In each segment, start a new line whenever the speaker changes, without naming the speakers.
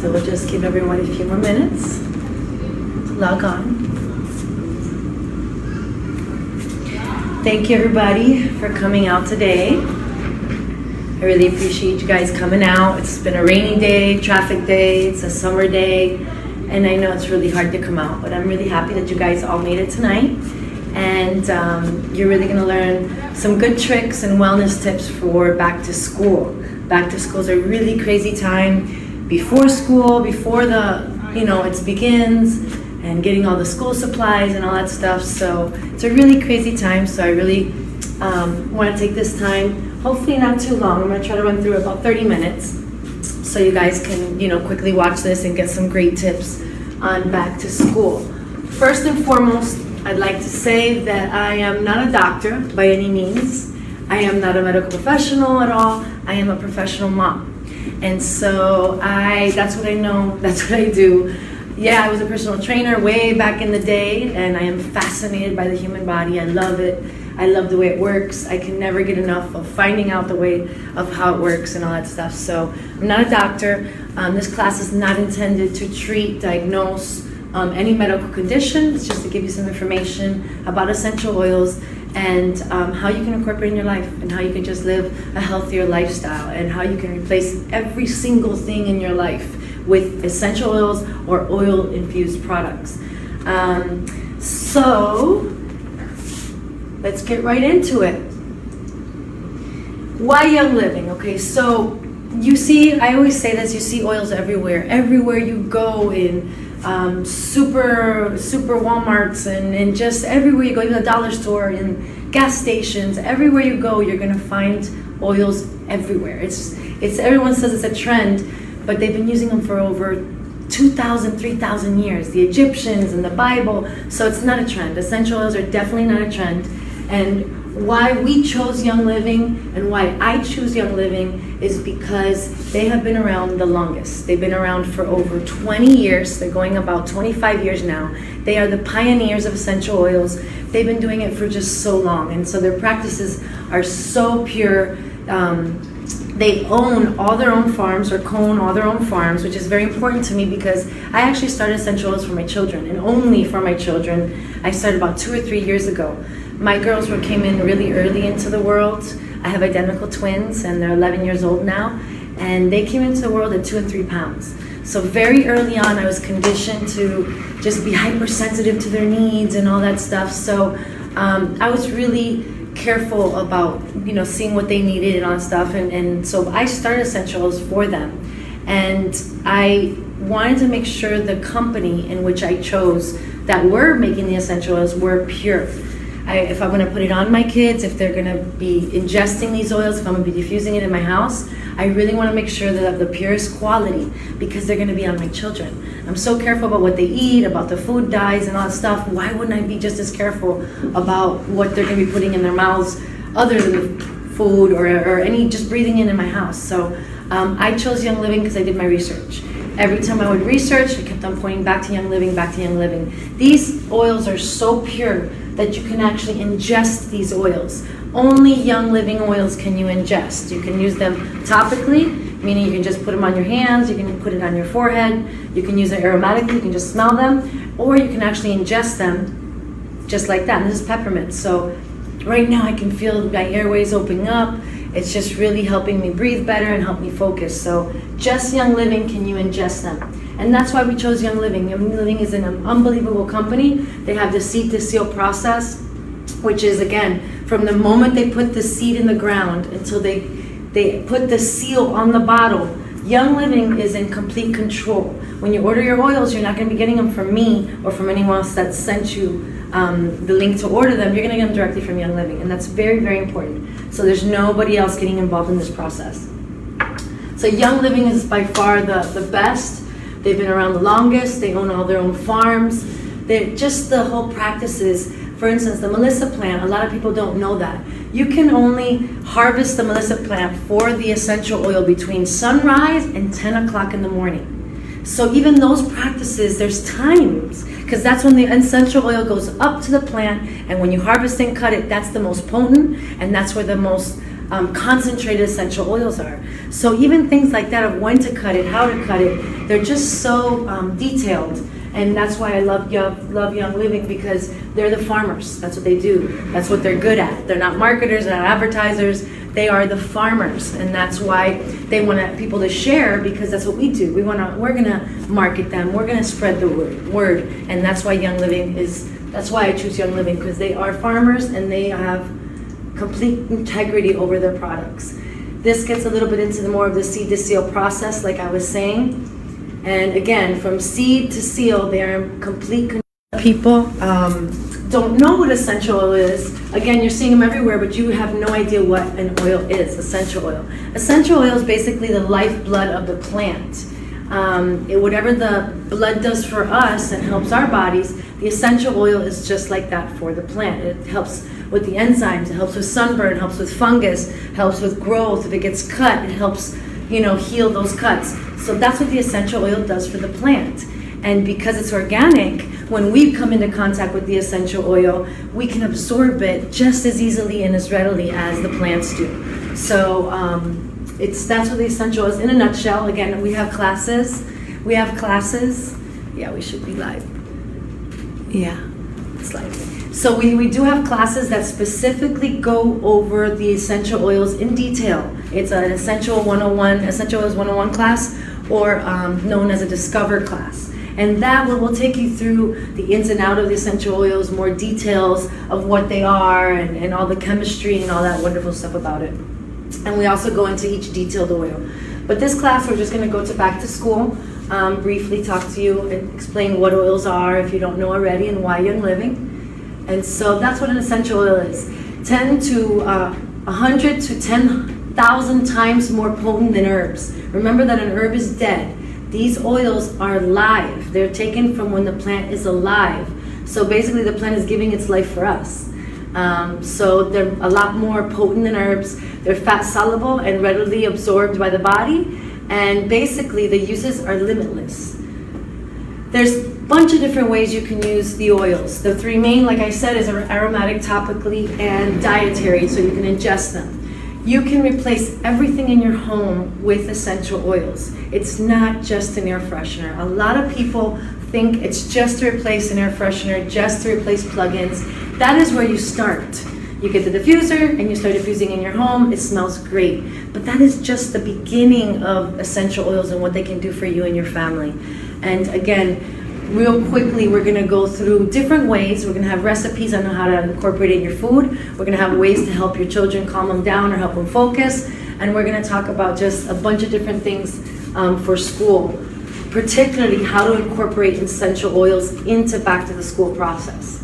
So we'll just give everyone a few more minutes to log on. Thank you everybody for coming out today. I really appreciate you guys coming out. It's been a rainy day, traffic day, it's a summer day, and I know it's really hard to come out, but I'm really happy that you guys all made it tonight. And you're really gonna learn some good tricks and wellness tips for back to school. Back to school is a really crazy time before school, before it begins, and getting all the school supplies and all that stuff. So it's a really crazy time. So I really want to take this time, hopefully not too long. I'm going to try to run through about 30 minutes so you guys can, quickly watch this and get some great tips on back to school. First and foremost, I'd like to say that I am not a doctor by any means. I am not a medical professional at all. I am a professional mom. And so that's what I know, that's what I do. Yeah, I was a personal trainer way back in the day, and I am fascinated by the human body. I love it. I love the way it works. I can never get enough of finding out the way of how it works and all that stuff. So I'm not a doctor. This class is not intended to treat, diagnose any medical condition. It's just to give you some information about essential oils and how you can incorporate in your life, and how you can just live a healthier lifestyle, and how you can replace every single thing in your life with essential oils or oil-infused products. So let's get right into it. Why Young Living? Okay, so you see, I always say this, you see oils everywhere. Everywhere you go, in super Walmarts, and just everywhere you go, even the dollar store, in gas stations, everywhere you go, you're gonna find oils everywhere. It's everyone says it's a trend, but they've been using them for over 2,000, 3,000 years. The Egyptians and the Bible, so it's not a trend. Essential oils are definitely not a trend. And why we chose Young Living and why I choose Young Living is because they have been around the longest. They've been around for over 20 years. They're going about 25 years now. They are the pioneers of essential oils. They've been doing it for just so long, and so their practices are so pure. They own all their own farms, or co-own all their own farms, which is very important to me because I actually started essential oils for my children, and only for my children. I started about 2 or 3 years ago. My girls came in really early into the world. I have identical twins, and they're 11 years old now, and they came into the world at 2 and 3 pounds. So very early on, I was conditioned to just be hypersensitive to their needs and all that stuff. So I was really careful about seeing what they needed and all that stuff, and so I started essential oils for them, and I wanted to make sure the company in which I chose that were making the essential oils were pure. If I'm going to put it on my kids, if they're going to be ingesting these oils, if I'm going to be diffusing it in my house, I really want to make sure that of the purest quality, because they're going to be on my children. I'm so careful about what they eat, about the food dyes and all that stuff. Why wouldn't I be just as careful about what they're going to be putting in their mouths other than the food or any just breathing in my house? So I chose Young Living because I did my research. Every time I would research, I kept on pointing back to Young Living, back to Young Living. These oils are so pure that you can actually ingest these oils. Only Young Living oils can you ingest. You can use them topically, meaning you can just put them on your hands, you can put it on your forehead, you can use it aromatically, you can just smell them, or you can actually ingest them just like that. And this is peppermint. So right now I can feel my airways opening up. It's just really helping me breathe better and help me focus. So just Young Living can you ingest them. And that's why we chose Young Living. Young Living is an unbelievable company. They have the seed to seal process, which is, again, from the moment they put the seed in the ground until they put the seal on the bottle. Young Living is in complete control. When you order your oils, you're not going to be getting them from me or from anyone else that sent you the link to order them. You're going to get them directly from Young Living, and that's very, very important. So there's nobody else getting involved in this process. So Young Living is by far the best. They've been around the longest. They own all their own farms. Just the whole practices. For instance, the Melissa plant, a lot of people don't know that. You can only harvest the Melissa plant for the essential oil between sunrise and 10 o'clock in the morning. So even those practices, there's times, because that's when the essential oil goes up to the plant, and when you harvest and cut it, that's the most potent, and that's where the most concentrated essential oils are. So even things like that of when to cut it, how to cut it, they're just so detailed. And that's why I love Young Living, because they're the farmers. That's what they do. That's what they're good at. They're not marketers, they're not advertisers. They are the farmers, and that's why they want people to share, because that's what we do. We're gonna market them. We're gonna spread the word, and that's why Young Living is. That's why I choose Young Living, because they are farmers and they have complete integrity over their products. This gets a little bit into more of the seed to seal process, like I was saying. And again, from seed to seal, they're complete people don't know what essential oil is. Again, you're seeing them everywhere, but you have no idea what an oil is, essential oil. Essential oil is basically the lifeblood of the plant. Whatever the blood does for us and helps our bodies, the essential oil is just like that for the plant. It helps with the enzymes, it helps with sunburn, it helps with fungus, helps with growth. If it gets cut, it helps, heal those cuts. So that's what the essential oil does for the plant. And because it's organic, when we come into contact with the essential oil, we can absorb it just as easily and as readily as the plants do. So that's what the essential is in a nutshell. Again, we have classes. Yeah, we should be live. Yeah, it's live. So we do have classes that specifically go over the essential oils in detail. It's an Essential 101, Essential Oils 101 class, or known as a Discover class. And that will take you through the ins and outs of the essential oils, more details of what they are, and all the chemistry and all that wonderful stuff about it. And we also go into each detailed oil. But this class, we're just going to go to back to school, briefly talk to you and explain what oils are if you don't know already, and why Young Living. And so that's what an essential oil is. 10 to 100 to 10,000 times more potent than herbs. Remember that an herb is dead. These oils are live. They're taken from when the plant is alive. So basically the plant is giving its life for us. So they're a lot more potent than herbs. They're fat soluble and readily absorbed by the body. And basically the uses are limitless. There's a bunch of different ways you can use the oils. The three main, like I said, is aromatic, topically, and dietary, so you can ingest them. You can replace everything in your home with essential oils. It's not just an air freshener. A lot of people think it's just to replace an air freshener, just to replace plugins. That is where you start. You get the diffuser and you start diffusing in your home. It smells great. But that is just the beginning of essential oils and what they can do for you and your family. And again, real quickly, we're going to go through different ways. We're going to have recipes on how to incorporate it in your food. We're going to have ways to help your children calm them down or help them focus. And we're going to talk about just a bunch of different things for school, particularly how to incorporate essential oils into back to the school process.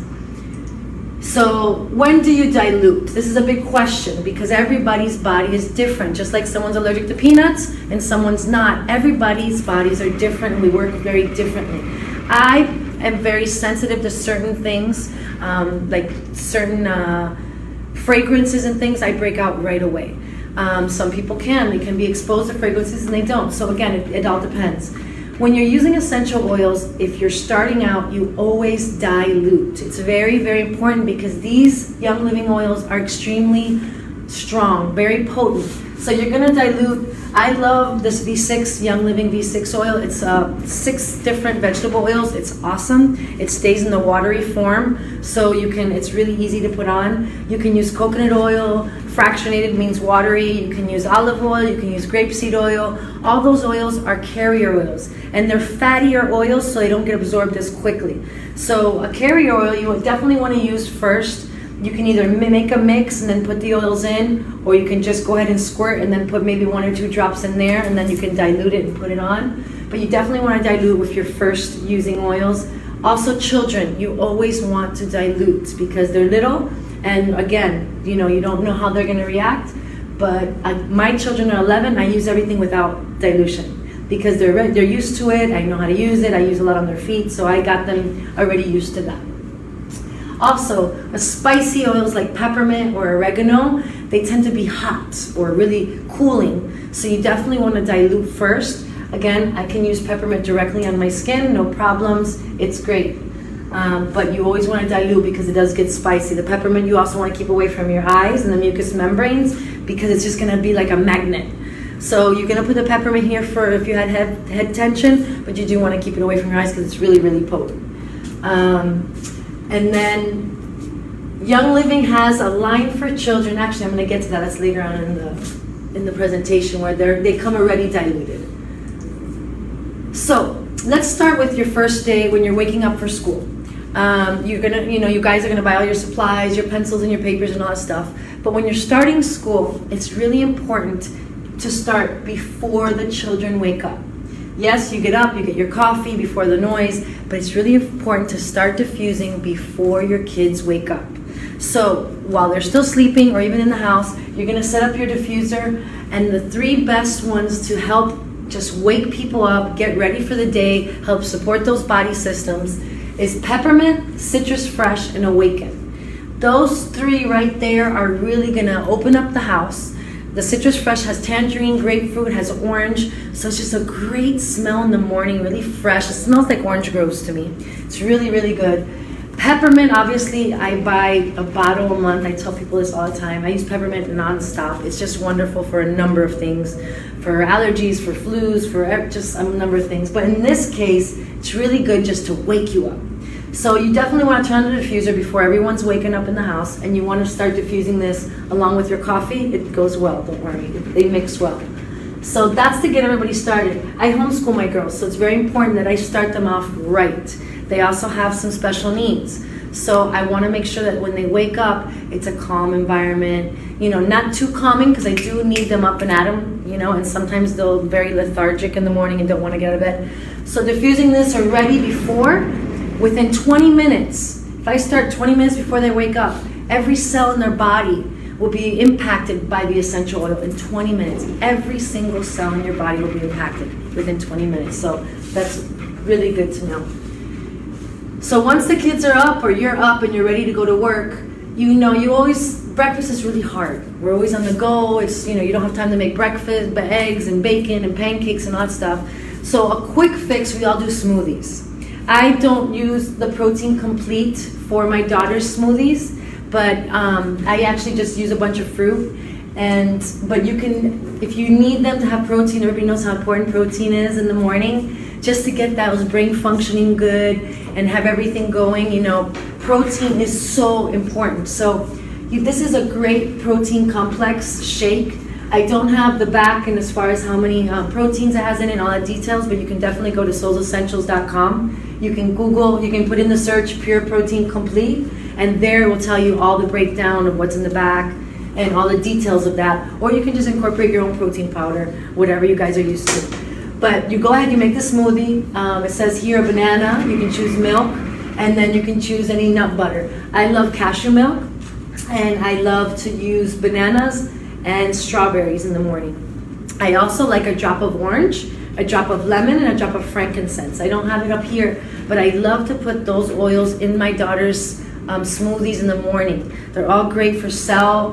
So when do you dilute? This is a big question because everybody's body is different. Just like someone's allergic to peanuts and someone's not. Everybody's bodies are different and we work very differently. I am very sensitive to certain things, like certain fragrances and things. I break out right away. Some people they can be exposed to fragrances and they don't. So again, it all depends. When you're using essential oils, if you're starting out, you always dilute. It's very, very important because these Young Living oils are extremely strong, very potent. So you're gonna dilute. I love this V6, Young Living V6 oil. It's 6 different vegetable oils. It's awesome. It stays in the watery form, so it's really easy to put on. You can use coconut oil, fractionated means watery. You can use olive oil, you can use grapeseed oil. All those oils are carrier oils, and they're fattier oils, so they don't get absorbed as quickly. So a carrier oil you would definitely want to use first. You can either make a mix and then put the oils in, or you can just go ahead and squirt and then put maybe 1 or 2 drops in there, and then you can dilute it and put it on. But you definitely want to dilute with your first using oils. Also children, you always want to dilute because they're little, and again, you don't know how they're going to react. But my children are 11, I use everything without dilution because they're used to it. I know how to use it. I use a lot on their feet, so I got them already used to that. Also, spicy oils like peppermint or oregano, they tend to be hot or really cooling. So you definitely want to dilute first. Again, I can use peppermint directly on my skin, no problems. It's great. But you always want to dilute because it does get spicy. The peppermint you also want to keep away from your eyes and the mucous membranes because it's just gonna be like a magnet. So you're gonna put the peppermint here for if you had head tension, but you do want to keep it away from your eyes because it's really, really potent. And then Young Living has a line for children. Actually, I'm gonna get to that. That's later on in the presentation where they come already diluted. So let's start with your first day when you're waking up for school. You guys are gonna buy all your supplies, your pencils and your papers and all that stuff. But when you're starting school, it's really important to start before the children wake up. Yes, you get up, you get your coffee before the noise, but it's really important to start diffusing before your kids wake up. So while they're still sleeping or even in the house, you're gonna set up your diffuser, and the 3 best ones to help just wake people up, get ready for the day, help support those body systems is peppermint, citrus fresh, and awaken. Those 3 right there are really gonna open up the house. The citrus fresh has tangerine, grapefruit, has orange, so it's just a great smell in the morning, really fresh. It smells like orange groves to me. It's really, really good. Peppermint, obviously, I buy a bottle a month. I tell people this all the time. I use peppermint nonstop. It's just wonderful for a number of things, for allergies, for flus, for just a number of things. But in this case, it's really good just to wake you up. So you definitely want to turn on the diffuser before everyone's waking up in the house, and you want to start diffusing this along with your coffee. It goes well, don't worry. They mix well. So that's to get everybody started. I homeschool my girls, so it's very important that I start them off right. They also have some special needs. So I want to make sure that when they wake up, it's a calm environment. Not too calming, because I do need them up and at them, and sometimes they're very lethargic in the morning and don't want to get out of bed. So diffusing this already before, within 20 minutes, if I start 20 minutes before they wake up, every cell in their body will be impacted by the essential oil in 20 minutes. Every single cell in your body will be impacted within 20 minutes. So that's really good to know. So once the kids are up or you're up and you're ready to go to work, breakfast is really hard. We're always on the go. It's, you don't have time to make breakfast, but eggs and bacon and pancakes and all that stuff. So a quick fix, we all do smoothies. I don't use the protein complete for my daughter's smoothies, but I actually just use a bunch of fruit. But you can, if you need them to have protein, everybody knows how important protein is in the morning, just to get those brain functioning good and have everything going. Protein is so important. So this is a great protein complex shake. I don't have the back and as far as how many proteins it has in it and all the details, but you can definitely go to soulsessentials.com. You can Google, you can put in the search Pure Protein Complete, and there it will tell you all the breakdown of what's in the back and all the details of that. Or you can just incorporate your own protein powder, whatever you guys are used to. But you go ahead, you make the smoothie. It says here a banana, you can choose milk, and then you can choose any nut butter. I love cashew milk, and I love to use bananas and strawberries in the morning. I also like a drop of orange, a drop of lemon, and a drop of frankincense. I don't have it up here, but I love to put those oils in my daughter's smoothies in the morning. They're all great for cell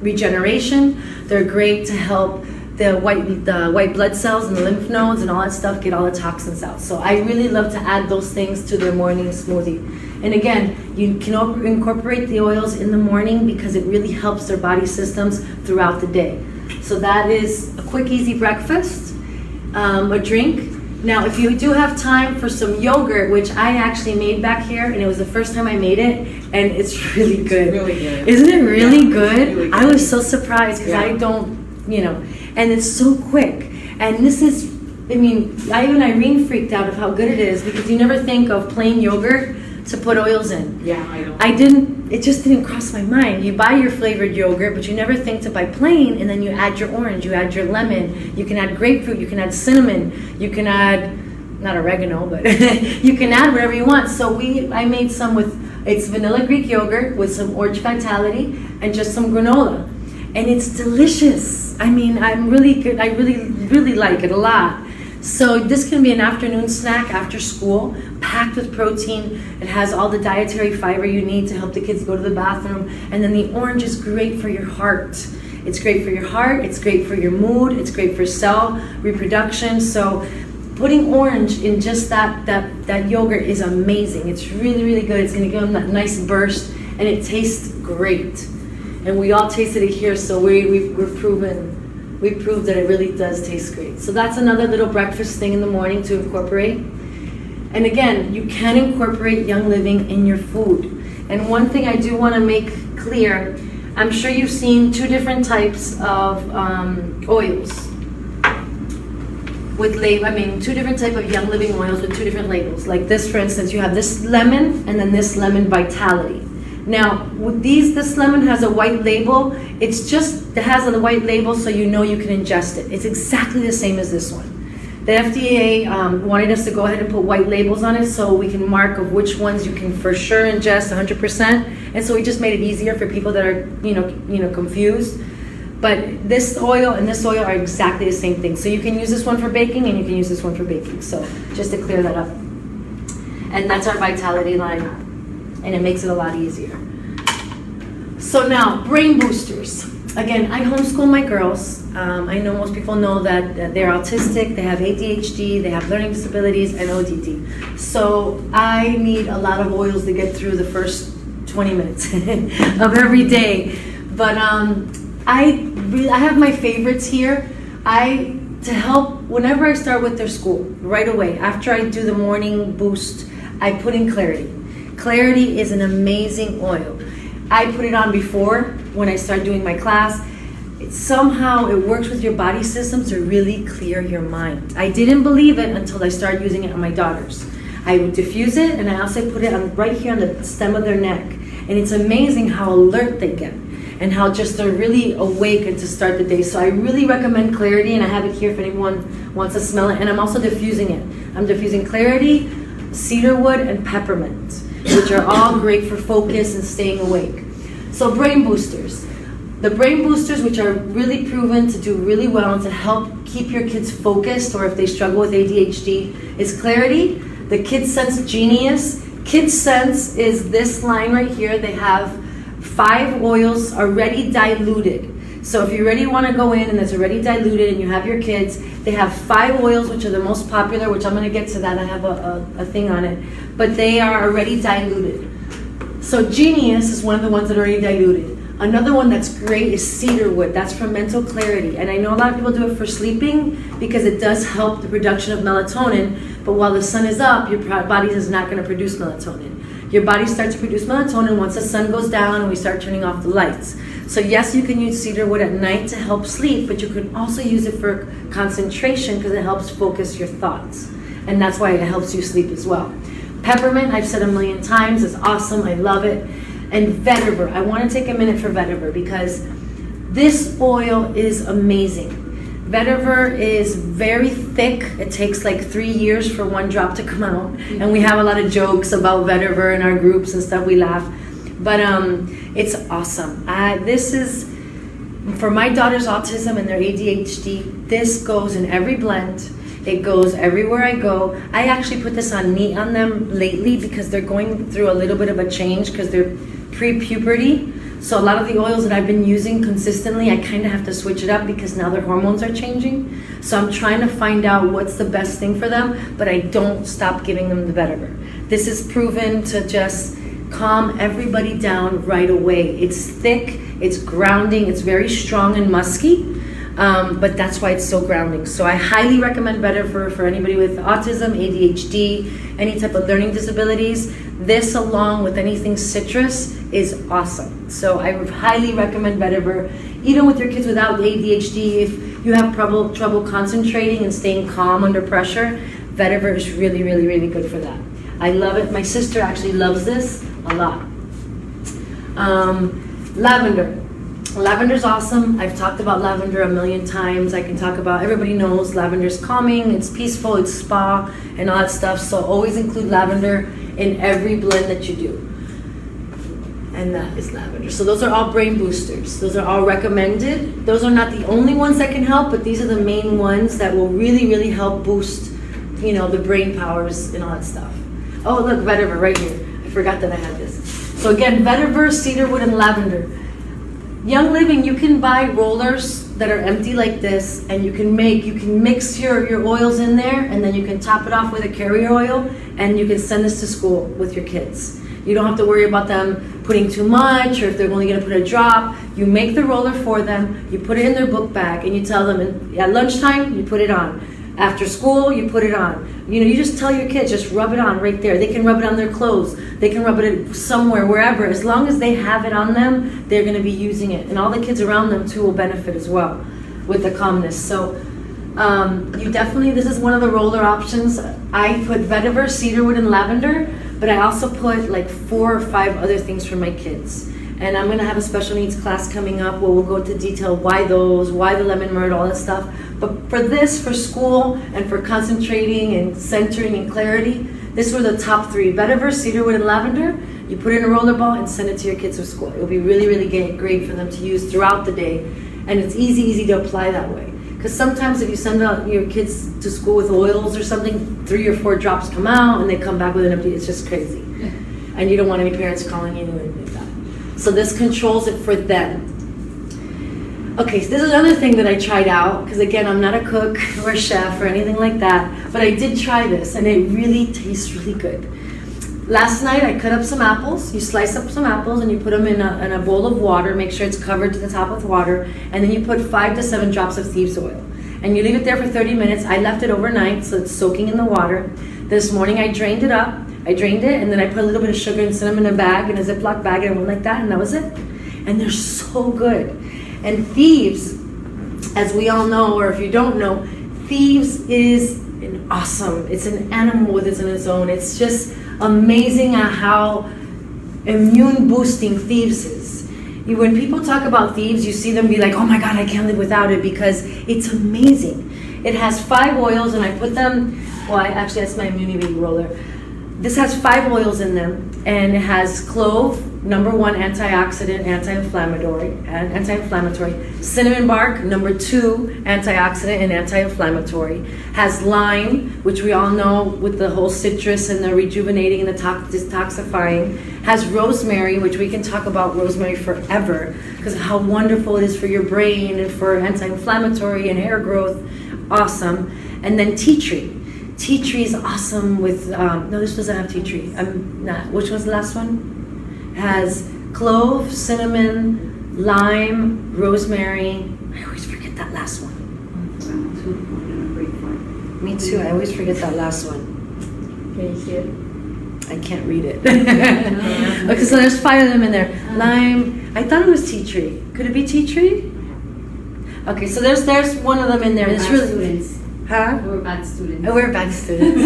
regeneration. They're great to help the white blood cells and the lymph nodes and all that stuff get all the toxins out. So I really love to add those things to their morning smoothie. And again, you can incorporate the oils in the morning because it really helps their body systems throughout the day. So that is a quick, easy breakfast, a drink. Now, if you do have time for some yogurt, which I actually made back here, and it was the first time I made it, and it's really good.
It's really good.
Isn't it really good?
Really good?
I was so surprised because I don't, and it's so quick. And this is, even Irene freaked out of how good it is because you never think of plain yogurt to put oils in.
Yeah, I don't.
It just didn't cross my mind. You buy your flavored yogurt, but you never think to buy plain, and then you add your orange, you add your lemon, you can add grapefruit, you can add cinnamon, you can add, not oregano, but you can add whatever you want. So I made some it's vanilla Greek yogurt with some orange vitality and just some granola. And it's delicious. I'm really good. I really, really like it a lot. So this can be an afternoon snack after school, packed with protein. It has all the dietary fiber you need to help the kids go to the bathroom. And then the orange is great for your heart. It's great for your heart. It's great for your mood. It's great for cell reproduction. So putting orange in just that yogurt is amazing. It's really, really good. It's going to give them that nice burst, and it tastes great. And we all tasted it here, so we proved that it really does taste great. So that's another little breakfast thing in the morning to incorporate. And again, you can incorporate Young Living in your food. And one thing I do want to make clear, I'm sure you've seen two different types of oils with two different type of Young Living oils with two different labels. Like this, for instance, you have this lemon and then this lemon vitality. Now, with this lemon has a white label. It has a white label so you know you can ingest it. It's exactly the same as this one. The FDA wanted us to go ahead and put white labels on it so we can mark of which ones you can for sure ingest 100%. And so we just made it easier for people that are confused. But this oil and this oil are exactly the same thing. So you can use this one for baking and you can use this one for baking. So just to clear that up. And that's our Vitality line. And it makes it a lot easier. So now, brain boosters. Again, I homeschool my girls. I know most people know that they're autistic, they have ADHD, they have learning disabilities, and ODD. So I need a lot of oils to get through the first 20 minutes of every day. But I have my favorites here. To help, whenever I start with their school, right away, after I do the morning boost, I put in Clarity. Clarity is an amazing oil. I put it on before when I start doing my class. Somehow it works with your body system to really clear your mind. I didn't believe it until I started using it on my daughters. I would diffuse it and I also put it right here on the stem of their neck. And it's amazing how alert they get and how just they're really awake and to start the day. So I really recommend Clarity, and I have it here if anyone wants to smell it. And I'm also diffusing it. I'm diffusing Clarity, cedarwood, and peppermint, which are all great for focus and staying awake. So brain boosters. The brain boosters, which are really proven to do really well and to help keep your kids focused, or if they struggle with ADHD, is Clarity, the Kids Sense Genius. Kids Sense is this line right here. They have 5 oils already diluted. So if you already want to go in and it's already diluted and you have your kids, they have 5 oils which are the most popular, which I'm going to get to that. I have a thing on it. But they are already diluted. So Genius is one of the ones that are already diluted. Another one that's great is cedarwood. That's for mental clarity. And I know a lot of people do it for sleeping because it does help the production of melatonin. But while the sun is up, your body is not going to produce melatonin. Your body starts to produce melatonin once the sun goes down and we start turning off the lights. So yes, you can use cedarwood at night to help sleep, but you can also use it for concentration because it helps focus your thoughts. And that's why it helps you sleep as well. Peppermint, I've said a million times, is awesome. I love it. And vetiver. I want to take a minute for vetiver because this oil is amazing. Vetiver is very thick. It takes like 3 years for one drop to come out. And we have a lot of jokes about vetiver in our groups and stuff. We laugh. But it's awesome. This is, for my daughter's autism and their ADHD, this goes in every blend. It goes everywhere I go. I actually put this on them lately because they're going through a little bit of a change because they're pre-puberty. So a lot of the oils that I've been using consistently, I kind of have to switch it up because now their hormones are changing. So I'm trying to find out what's the best thing for them, but I don't stop giving them the vetiver. This is proven to just calm everybody down right away. It's thick, it's grounding, it's very strong and musky. But that's why it's so grounding. So I highly recommend vetiver for anybody with autism, ADHD, any type of learning disabilities. This, along with anything citrus, is awesome. So I would highly recommend vetiver, even with your kids without ADHD. If you have trouble concentrating and staying calm under pressure, vetiver is really, really, really good for that. I love it. My sister actually loves this a lot. Lavender. Lavender's awesome. I've talked about lavender a million times. I can talk about, everybody knows lavender's calming, it's peaceful, it's spa, and all that stuff. So always include lavender in every blend that you do. And that is lavender. So those are all brain boosters. Those are all recommended. Those are not the only ones that can help, but these are the main ones that will really, really help boost, the brain powers and all that stuff. Oh, look, vetiver right here. I forgot that I had this. So again, vetiver, cedarwood, and lavender. Young Living, you can buy rollers that are empty like this, and you can mix your oils in there, and then you can top it off with a carrier oil, and you can send this to school with your kids. You don't have to worry about them putting too much or if they're only going to put a drop. You make the roller for them, you put it in their book bag, and you tell them at lunchtime, you put it on. After school, you put it on. You know, you just tell your kids, just rub it on right there. They can rub it on their clothes. They can rub it somewhere, wherever. As long as they have it on them, they're going to be using it. And all the kids around them, too, will benefit as well with the calmness. So you definitely, this is one of the roller options. I put vetiver, cedarwood, and lavender, but I also put like 4 or 5 other things for my kids. And I'm going to have a special needs class coming up where we'll go into detail why those, why the lemon myrtle, all that stuff. But for this, for school, and for concentrating and centering and clarity, this were the top 3. Vetiver, cedarwood, and lavender. You put it in a roller ball and send it to your kids for school. It'll be really, really great for them to use throughout the day. And it's easy to apply that way. Because sometimes if you send out your kids to school with oils or something, 3 or 4 drops come out and they come back with an empty. It's just crazy. And you don't want any parents calling you and like that. So this controls it for them. Okay, so this is another thing that I tried out, because again, I'm not a cook or a chef or anything like that, but I did try this, and it really tastes really good. Last night, I cut up some apples. You slice up some apples, and you put them in a bowl of water. Make sure it's covered to the top with water, and then you put 5 to 7 drops of thieves oil. And you leave it there for 30 minutes. I left it overnight, so it's soaking in the water. This morning, I drained it up. I drained it, and then I put a little bit of sugar and cinnamon in a bag, in a Ziploc bag, and I went like that, and that was it. And they're so good. And thieves, as we all know, or if you don't know, thieves is awesome. It's an animal with its own. It's just amazing at how immune boosting thieves is. When people talk about thieves, you see them be like, oh my God, I can't live without it, because it's amazing. It has 5 oils, and I put them, actually that's my immunity roller. This has 5 oils in them, and it has clove, number 1 antioxidant, anti-inflammatory. Cinnamon bark, number 2 antioxidant and anti-inflammatory. Has lime, which we all know with the whole citrus and the rejuvenating and the detoxifying. Has rosemary, which we can talk about rosemary forever, because of how wonderful it is for your brain and for anti-inflammatory and hair growth. Awesome. And then tea tree. Tea tree is awesome with, no, this doesn't have tea tree. Which one's the last one? Has clove, cinnamon, lime, rosemary. I always forget that last one. Me too, I always forget that last one.
Can you see it?
I can't read it. Okay, so there's 5 of them in there. Lime, I thought it was tea tree. Could it be tea tree? Okay, so there's one of them in there. It's really
students.
Huh?
We're bad students.
Oh, we're bad students.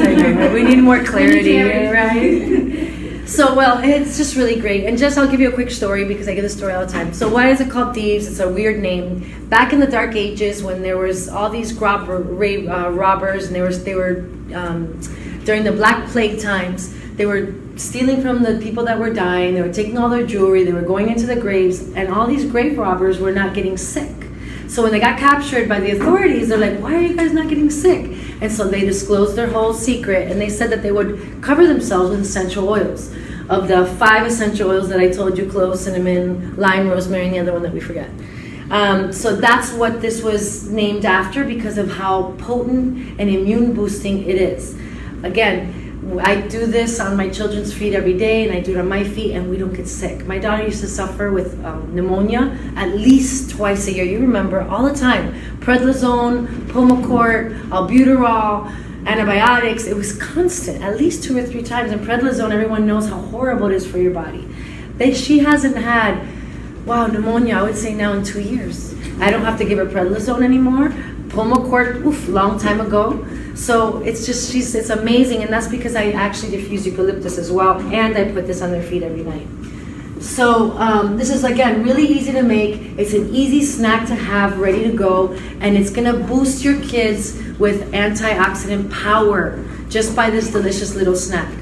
We need more clarity, right? So, well, it's just really great. And just, I'll give you a quick story because I give this story all the time. So why is it called thieves? It's a weird name. Back in the Dark Ages, when there was all these robbers, and they were during the Black Plague times, they were stealing from the people that were dying. They were taking all their jewelry. They were going into the graves, and all these grave robbers were not getting sick. So when they got captured by the authorities, they're like, why are you guys not getting sick? And so they disclosed their whole secret, and they said that they would cover themselves with essential oils. Of the 5 essential oils that I told you, clove, cinnamon, lime, rosemary, and the other one that we forget. So that's what this was named after, because of how potent and immune boosting it is. Again, I do this on my children's feet every day, and I do it on my feet, and we don't get sick. My daughter used to suffer with pneumonia at least twice a year. You remember, all the time. Prednisone, Pulmicort, albuterol, antibiotics. It was constant, at least 2 or 3 times. And prednisone, everyone knows how horrible it is for your body. She hasn't had, pneumonia, I would say now in 2 years. I don't have to give her prednisone anymore. Pulmicort, long time ago. So it's just, it's amazing, and that's because I actually diffuse eucalyptus as well, and I put this on their feet every night. So this is, again, really easy to make. It's an easy snack to have ready to go, and it's gonna boost your kids with antioxidant power just by this delicious little snack.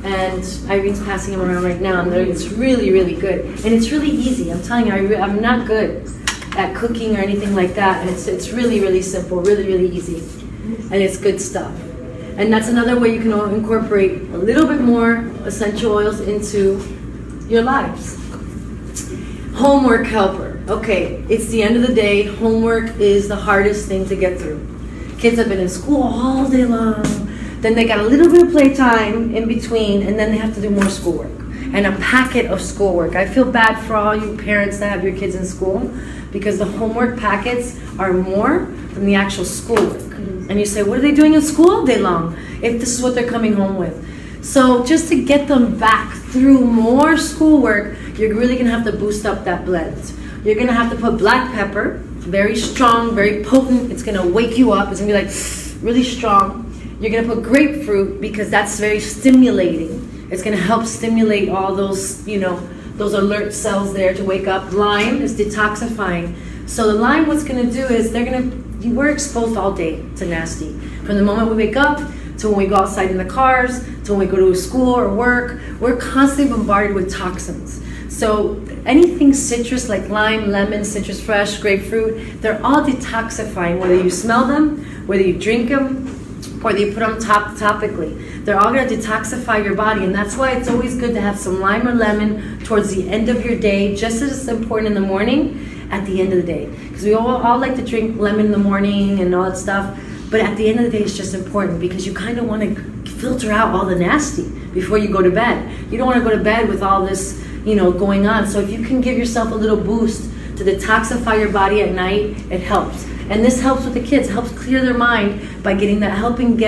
And Irene's passing them around right now, and it's really, really good. And it's really easy. I'm telling you, I'm not good at cooking or anything like that, and it's really, really simple, really, really easy. And it's good stuff. And that's another way you can incorporate a little bit more essential oils into your lives. Homework helper. Okay, it's the end of the day. Homework is the hardest thing to get through. Kids have been in school all day long. Then they got a little bit of playtime in between, and then they have to do more schoolwork. and a packet of schoolwork. I feel bad for all you parents that have your kids in school, because the homework packets are more than the actual schoolwork. And you say, what are they doing in school all day long if this is what they're coming home with? So just to get them back through more schoolwork, you're really gonna have to boost up that blend. You're gonna have to put black pepper, very strong, very potent. It's gonna wake you up. It's gonna be like really strong. You're gonna put grapefruit because that's very stimulating. It's gonna help stimulate all those, those alert cells there to wake up. Lime is detoxifying. So the lime, what's gonna do is we're exposed all day to nasty. From the moment we wake up to when we go outside in the cars, to when we go to school or work, we're constantly bombarded with toxins. So anything citrus like lime, lemon, citrus fresh, grapefruit, they're all detoxifying, whether you smell them, whether you drink them, whether you put them topically. They're all going to detoxify your body, and that's why it's always good to have some lime or lemon towards the end of your day, just as important in the morning, at the end of the day. Because we all like to drink lemon in the morning and all that stuff, but at the end of the day it's just important because you kind of want to filter out all the nasty before you go to bed. You don't want to go to bed with all this going on. So if you can give yourself a little boost to detoxify your body at night, it helps. And this helps with the kids, helps clear their mind by helping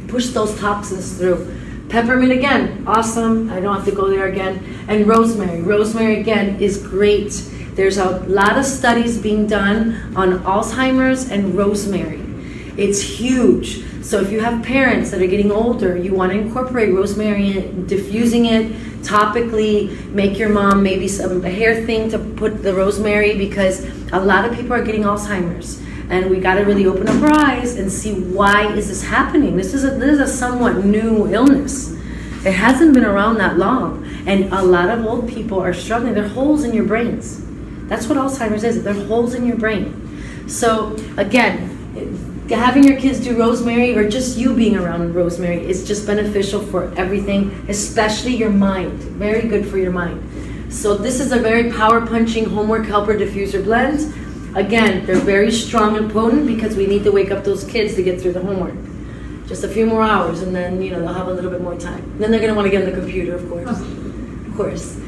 push those toxins through. Peppermint again, awesome. I don't have to go there again. And rosemary. Rosemary again is great. There's a lot of studies being done on Alzheimer's and rosemary. It's huge. So if you have parents that are getting older, you want to incorporate rosemary in, diffusing it topically, make your mom maybe a hair thing to put the rosemary, because a lot of people are getting Alzheimer's. And we got to really open up our eyes and see, why is this happening? This is a somewhat new illness. It hasn't been around that long. And a lot of old people are struggling. There are holes in your brains. That's what Alzheimer's is. There are holes in your brain. So again, having your kids do rosemary, or just you being around rosemary, is just beneficial for everything, especially your mind. Very good for your mind. So this is a very power punching homework helper diffuser blend. Again, they're very strong and potent because we need to wake up those kids to get through the homework. Just a few more hours, and then they'll have a little bit more time. And then they're going to want to get on the computer, of course. Of course.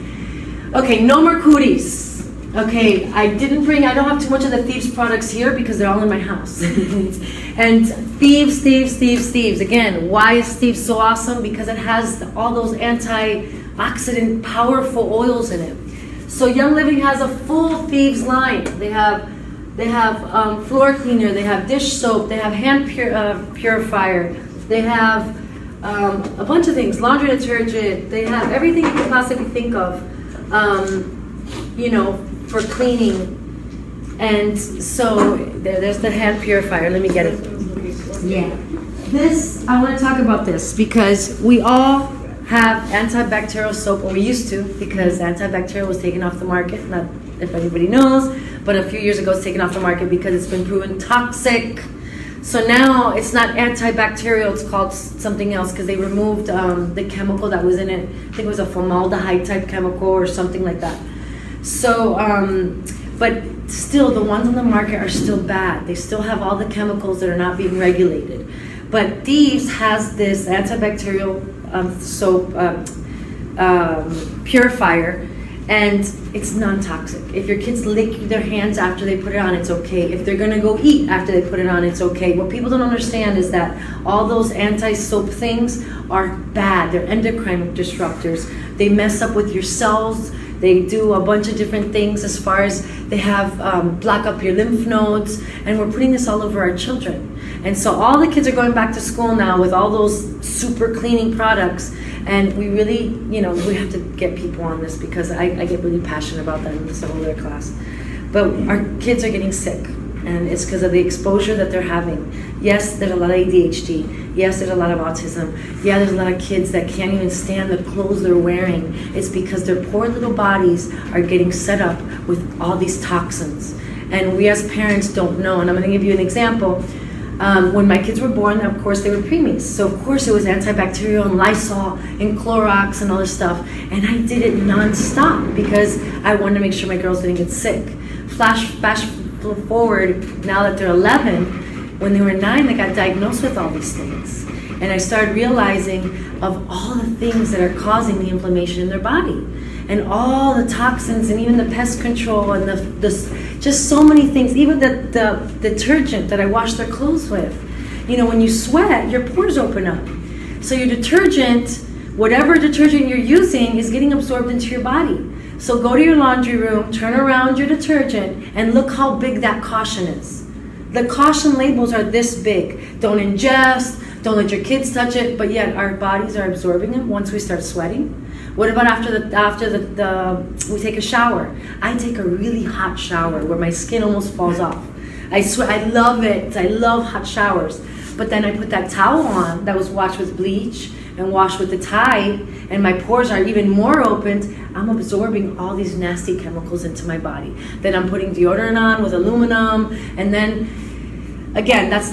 Okay, no more cooties. Okay, I don't have too much of the Thieves products here because they're all in my house. And Thieves. Again, why is Thieves so awesome? Because it has all those antioxidant, powerful oils in it. So Young Living has a full Thieves line. They have floor cleaner, they have dish soap, they have hand purifier, they have a bunch of things, laundry detergent, they have everything you could possibly think of, for cleaning. And so there's the hand purifier. Let me get it. Yeah. I want to talk about this because we all have antibacterial soap, or we used to, because antibacterial was taken off the market. Not if anybody knows, but a few years ago it's taken off the market because it's been proven toxic. So now it's not antibacterial, it's called something else because they removed the chemical that was in it. I think it was a formaldehyde type chemical or something like that. So, but still the ones on the market are still bad. They still have all the chemicals that are not being regulated. But Thieves has this antibacterial soap purifier, and it's non-toxic. If your kids lick their hands after they put it on, it's okay. If they're gonna go eat after they put it on, it's okay. What people don't understand is that all those anti-soap things are bad. They're endocrine disruptors. They mess up with your cells. They do a bunch of different things as far as they have block up your lymph nodes, and we're putting this all over our children. And so all the kids are going back to school now with all those super cleaning products, and we really, we have to get people on this because I get really passionate about that in this whole other class. But our kids are getting sick, and it's because of the exposure that they're having. Yes, there's a lot of ADHD. Yes, there's a lot of autism. Yeah, there's a lot of kids that can't even stand the clothes they're wearing. It's because their poor little bodies are getting set up with all these toxins. And we as parents don't know. And I'm going to give you an example. When my kids were born, of course, they were preemies. So, of course, it was antibacterial and Lysol and Clorox and all this stuff. And I did it nonstop because I wanted to make sure my girls didn't get sick. Flash forward, now that they're 11, When they were 9, they got diagnosed with all these things. And I started realizing of all the things that are causing the inflammation in their body. And all the toxins and even the pest control and just so many things. Even the detergent that I wash their clothes with. You know, when you sweat, your pores open up. So your detergent, whatever detergent you're using, is getting absorbed into your body. So go to your laundry room, turn around your detergent, and look how big that caution is. The caution labels are this big. Don't ingest, don't let your kids touch it, but yet our bodies are absorbing it once we start sweating. What about after we take a shower? I take a really hot shower where my skin almost falls off. I swear, I love it. I love hot showers. But then I put that towel on that was washed with bleach and washed with the Tide, and my pores are even more opened. I'm absorbing all these nasty chemicals into my body. Then I'm putting deodorant on with aluminum, and then again, this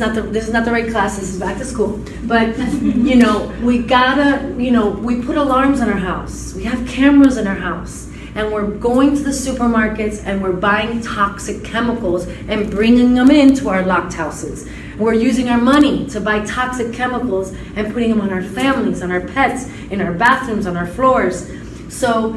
is not the right class. This is back to school. But you know, we gotta, you know, we put alarms in our house. We have cameras in our house, and we're going to the supermarkets and we're buying toxic chemicals and bringing them into our locked houses. We're using our money to buy toxic chemicals and putting them on our families, on our pets, in our bathrooms, on our floors. So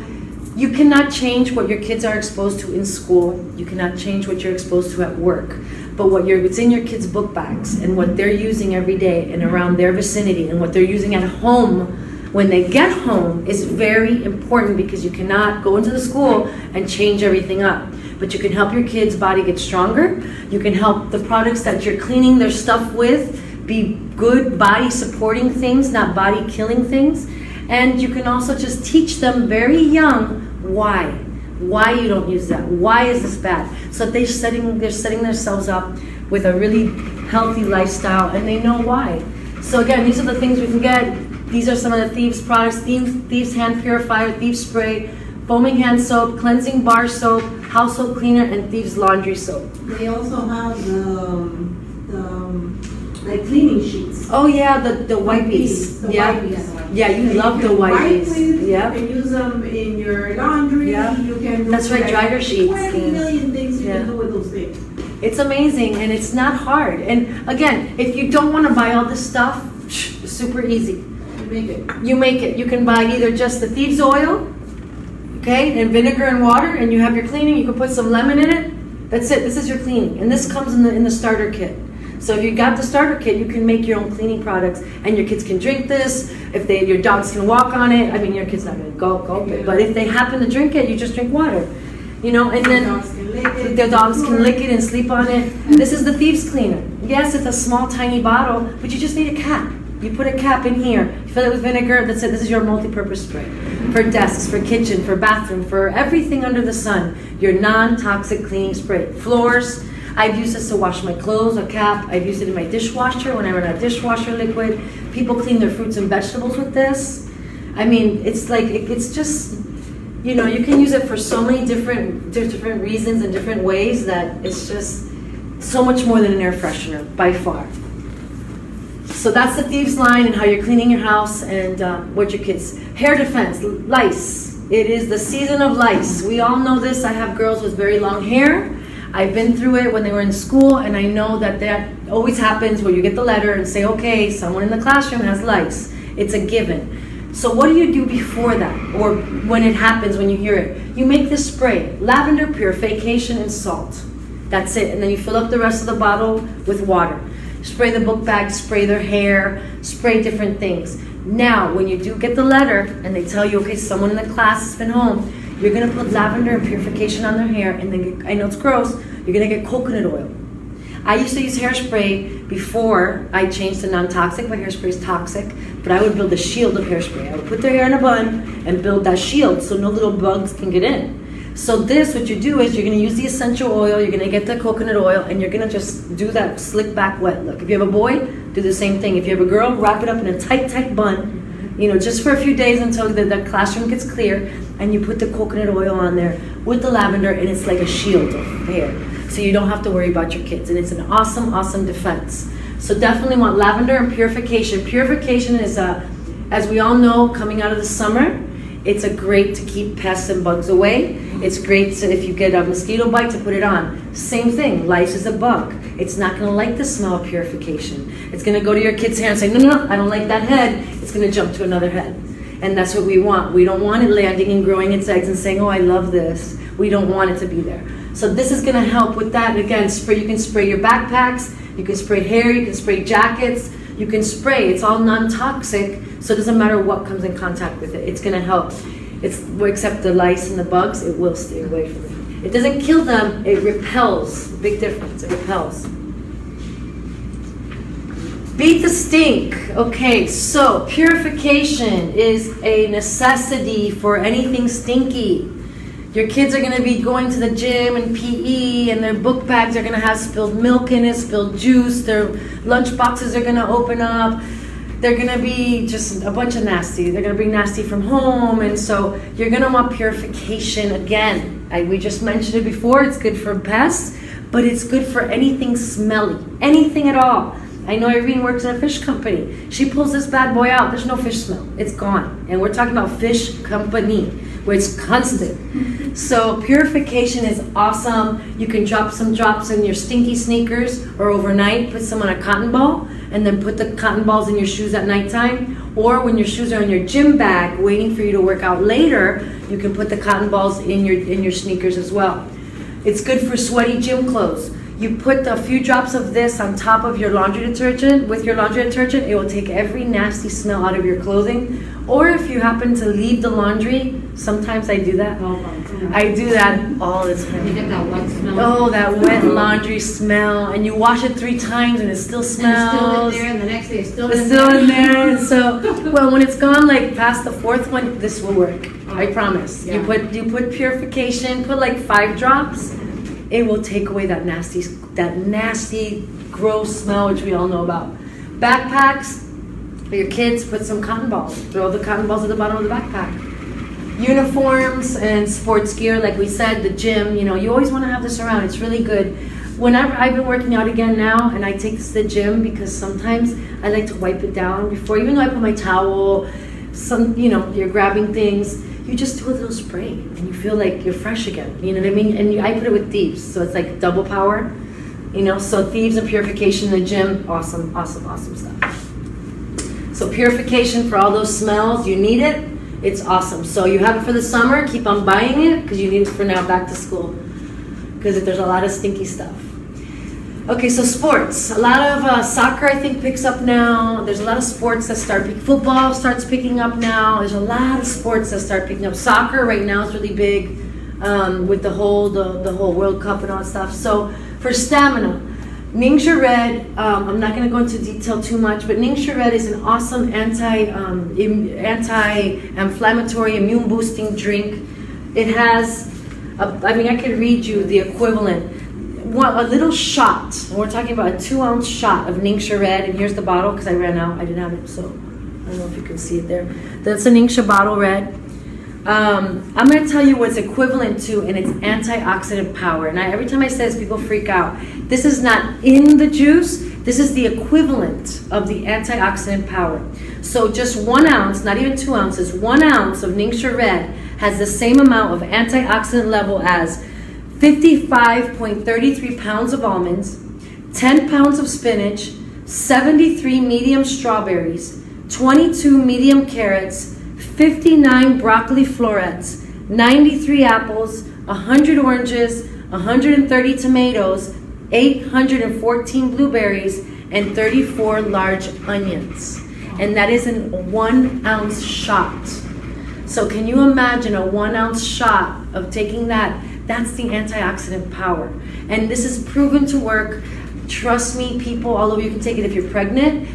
you cannot change what your kids are exposed to in school. You cannot change what you're exposed to at work. But what's in your kids' book bags and what they're using every day and around their vicinity and what they're using at home when they get home is very important, because you cannot go into the school and change everything up. But you can help your kids' body get stronger. You can help the products that you're cleaning their stuff with be good body supporting things, not body killing things. And you can also just teach them very young why you don't use that. Why is this bad? So that they're setting themselves up with a really healthy lifestyle, and they know why. So again, these are the things we can get. These are some of the Thieves products: Thieves hand purifier, Thieves spray, foaming hand soap, cleansing bar soap, household cleaner, and Thieves laundry soap.
They also have like cleaning sheets.
Oh yeah, the wipies. Yeah, you love the wipies. Yeah.
You can use them in your laundry.
Yeah.
You can do
That's right, dryer sheets.
20 million things you can do with those things.
It's amazing, and it's not hard. And again, if you don't want to buy all this stuff, it's super easy. You make it. You can buy either just the Thieves oil, okay, and vinegar and water, and you have your cleaning. You can put some lemon in it. That's it. This is your cleaning, and this comes in the starter kit. So if you got the starter kit, you can make your own cleaning products, and your kids can drink this. If your dogs can walk on it. I mean, your kid's not going to gulp it, but if they happen to drink it, you just drink water, you know. And then their dogs can lick it and sleep on it. This is the Thieves cleaner. Yes, it's a small, tiny bottle, but you just need a cap. You put a cap in here, you fill it with vinegar, that's it. This is your multi-purpose spray. For desks, for kitchen, for bathroom, for everything under the sun. Your non-toxic cleaning spray. Floors, I've used this to wash my clothes, a cap. I've used it in my dishwasher when I run out of dishwasher liquid. People clean their fruits and vegetables with this. I mean, it's like, it's just, you know, you can use it for so many different reasons and different ways that it's just so much more than an air freshener, by far. So that's the Thieves line and how you're cleaning your house and what your kids. Hair defense, lice. It is the season of lice. We all know this. I have girls with very long hair. I've been through it when they were in school, and I know that always happens where you get the letter and say, okay, someone in the classroom has lice. It's a given. So what do you do before that, or when it happens, when you hear it? You make this spray, lavender purification and salt. That's it. And then you fill up the rest of the bottle with water. Spray the book bag, spray their hair, spray different things. Now, when you do get the letter and they tell you, okay, someone in the class has been home, you're gonna put lavender and purification on their hair, and then I know it's gross, you're gonna get coconut oil. I used to use hairspray before I changed to non-toxic. My hairspray is toxic, but I would build a shield of hairspray. I would put their hair in a bun and build that shield so no little bugs can get in. So this, what you do is you're going to use the essential oil, you're going to get the coconut oil, and you're going to just do that slick back wet look. If you have a boy, do the same thing. If you have a girl, wrap it up in a tight bun, you know, just for a few days until the classroom gets clear, and you put the coconut oil on there with the lavender, and it's like a shield of hair. So you don't have to worry about your kids, and it's an awesome, awesome defense. So definitely want lavender and purification. Purification is, as we all know, coming out of the summer, it's a great to keep pests and bugs away. It's great to, if you get a mosquito bite, to put it on. Same thing, lice is a bug. It's not gonna like the smell of purification. It's gonna go to your kid's hair and say, no, I don't like that head. It's gonna jump to another head. And that's what we want. We don't want it landing and growing its eggs and saying, oh, I love this. We don't want it to be there. So this is gonna help with that. Again, you can spray your backpacks, you can spray hair, you can spray jackets, you can spray. It's all non-toxic, so it doesn't matter what comes in contact with it. It's gonna help. Except the lice and the bugs, it will stay away from it. It doesn't kill them, it repels. Big difference, it repels. Beat the stink. Okay, so purification is a necessity for anything stinky. Your kids are gonna be going to the gym and PE, and their book bags are gonna have spilled milk in it, spilled juice, their lunch boxes are gonna open up. They're gonna be just a bunch of nasty. They're gonna bring nasty from home, and so you're gonna want purification again. We just mentioned it before, it's good for pests, but it's good for anything smelly, anything at all. I know Irene works at a fish company. She pulls this bad boy out, there's no fish smell, it's gone. And we're talking about fish company, where it's constant. So purification is awesome. You can drop some drops in your stinky sneakers, or overnight, put some on a cotton ball, and then put the cotton balls in your shoes at nighttime. Or when your shoes are in your gym bag, waiting for you to work out later, you can put the cotton balls in your sneakers as well. It's good for sweaty gym clothes. You put a few drops of this on top of your laundry detergent. With your laundry detergent, it will take every nasty smell out of your clothing. Or if you happen to leave the laundry, sometimes I do that. I do that all the time.
You get that wet smell.
Oh, that wet laundry smell. And you wash it 3 times and it still smells.
And it's still in there, and the next day it's still in there.
It's still in there. And so, well, when it's gone like past the 4th one, this will work. I promise.
Yeah.
You put purification, put like 5 drops. It will take away that nasty, gross smell, which we all know about. Backpacks, for your kids, put some cotton balls. Throw the cotton balls at the bottom of the backpack. Uniforms and sports gear, like we said, the gym, you always want to have this around. It's really good. Whenever I've been working out again now, and I take this to the gym because sometimes I like to wipe it down before, even though I put my towel, you're grabbing things. You just do a little spray and you feel like you're fresh again. You know what I mean? And I put it with Thieves, so it's like double power. So Thieves and purification in the gym, awesome stuff. So purification for all those smells, you need it. It's awesome. So you have it for the summer, keep on buying it because you need it for now back to school. Because there's a lot of stinky stuff. Okay, so sports. A lot of soccer, I think, picks up now. There's a lot of sports that football starts picking up now. There's a lot of sports that start picking up. Soccer right now is really big with the whole World Cup and all that stuff. So for stamina, Ningxia Red, I'm not going to go into detail too much, but Ningxia Red is an awesome anti-inflammatory, immune-boosting drink. It has, I could read you the equivalent. A little shot, and we're talking about a 2-ounce shot of Ningxia Red, and here's the bottle because I ran out. I didn't have it, so I don't know if you can see it there. That's a Ningxia bottle red. I'm going to tell you what's equivalent to in its antioxidant power. And every time I say this, people freak out. This is not in the juice. This is the equivalent of the antioxidant power. So just 1 ounce, not even 2 ounces, 1 ounce of Ningxia Red has the same amount of antioxidant level as 55.33 pounds of almonds, 10 pounds of spinach, 73 medium strawberries, 22 medium carrots, 59 broccoli florets, 93 apples, 100 oranges, 130 tomatoes, 814 blueberries, and 34 large onions. And that is in a 1 ounce shot. So can you imagine a 1 ounce shot of taking that? That's the antioxidant power. And this is proven to work. Trust me, people all over, you can take it if you're pregnant.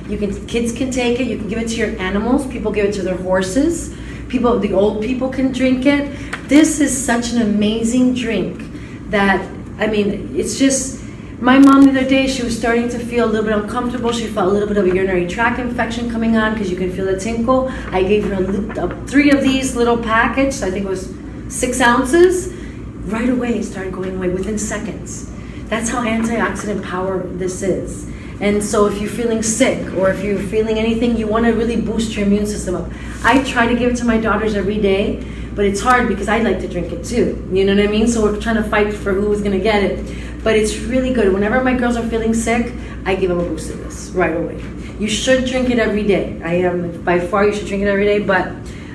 Kids can take it. You can give it to your animals. People give it to their horses. The old people can drink it. This is such an amazing drink that, it's just, my mom the other day, she was starting to feel a little bit uncomfortable. She felt a little bit of a urinary tract infection coming on because you can feel the tinkle. I gave her 3 of these little packets. I think it was 6 ounces. Right away, it started going away within seconds. That's how antioxidant power this is. And so if you're feeling sick or if you're feeling anything, you want to really boost your immune system up. I try to give it to my daughters every day, but it's hard because I like to drink it too. You know what I mean? So we're trying to fight for who's going to get it. but it's really good. Whenever my girls are feeling sick, I give them a boost of this right away. You should drink it every day. By far, you should drink it every day, but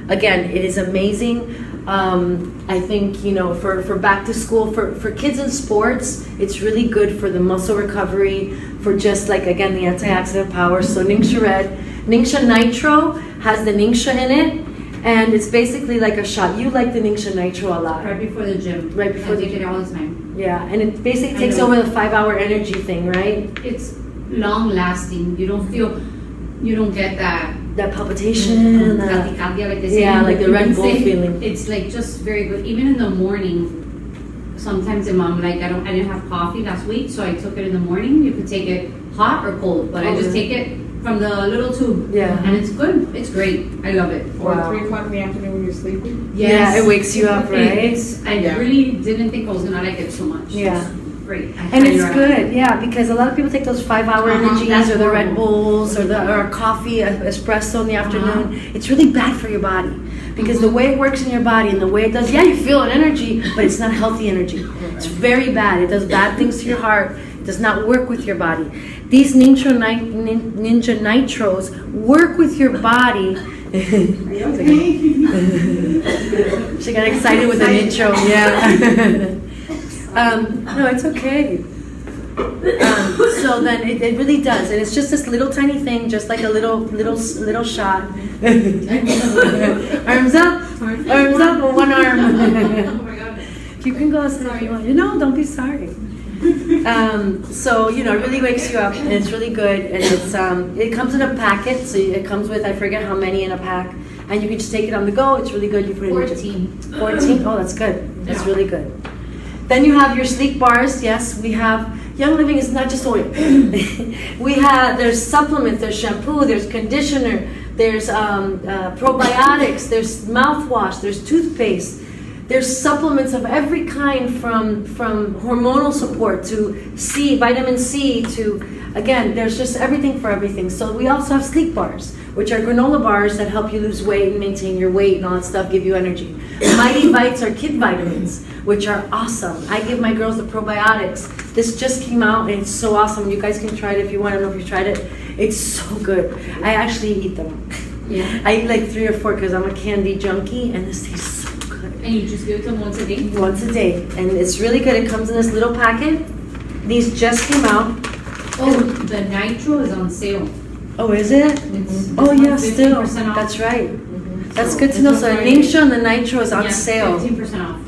again, it is amazing. I think, you know, for back to school, for kids in sports, it's really good for the muscle recovery, for just like, again, the antioxidant power. So Ningxia Red, Ningxia Nitro has the Ningxia in it, and it's basically like a shot. You like the Ningxia Nitro a lot.
Right before the gym.
Right before
I take it all the time.
Yeah, and it basically takes over the 5-hour energy thing, right?
It's long lasting. You don't get that
palpitation.
tachycardia, like they say.
Yeah, like the
You
Red
can
Bull
say
feeling.
It's like just very good. Even in the morning, sometimes the mom like I didn't have coffee last week, so I took it in the morning. You could take it hot or cold, but I just take it from the little tube.
Yeah.
And it's good. It's great. I love it.
Or
Wow.
3 o'clock in the afternoon when you're sleeping.
Yeah, it wakes you up, right?
I really didn't think I was gonna like it so much.
Yeah.
It's great. I
And
highly
it's
recommend
good, yeah, because a lot of people take those 5-hour energies
that's
or the Red
horrible.
Bulls or coffee, espresso in the afternoon. It's really bad for your body because the way it works in your body and the way it does, yeah, you feel an energy, but it's not healthy energy. It's very bad. It does bad things to your heart. It does not work with your body. These Ninja Nitros work with your body. She got excited with the nitro, yeah. No, it's okay. So then it really does, and it's just this little tiny thing, just like a little shot. Arms up, or one arm.
Oh my god.
You can go as if you want. No, don't be sorry. So you know, it really wakes you up, and it's really good, and it comes in a packet, so it comes with I forget how many in a pack, and you can just take it on the go. It's really good. You put it in 14. Oh, that's good. That's really good. Then you have your sleep bars. Yes, we have. Young Living is not just oil. There's supplements, there's shampoo, there's conditioner, there's probiotics, there's mouthwash, there's toothpaste. There's supplements of every kind from hormonal support to vitamin C to, again, there's just everything for everything. So we also have sleep bars, which are granola bars that help you lose weight and maintain your weight and all that stuff, give you energy. Mighty Bites are kid vitamins, which are awesome. I give my girls the probiotics. This just came out and it's so awesome. You guys can try it if you want. I don't know if you tried it. It's so good. I actually eat them.
Yeah.
I eat like 3 or 4 because I'm a candy junkie, and this tastes so good.
And you just give it to them once a day?
Once a day, and it's really good. It comes in this little packet. These just came out.
Oh, the nitro is on sale.
Oh, is it?
It's
Oh yeah, still.
15% off.
That's right. That's good to know. So the Ningxia and the Nitro is on
Yeah,
sale.
15% off.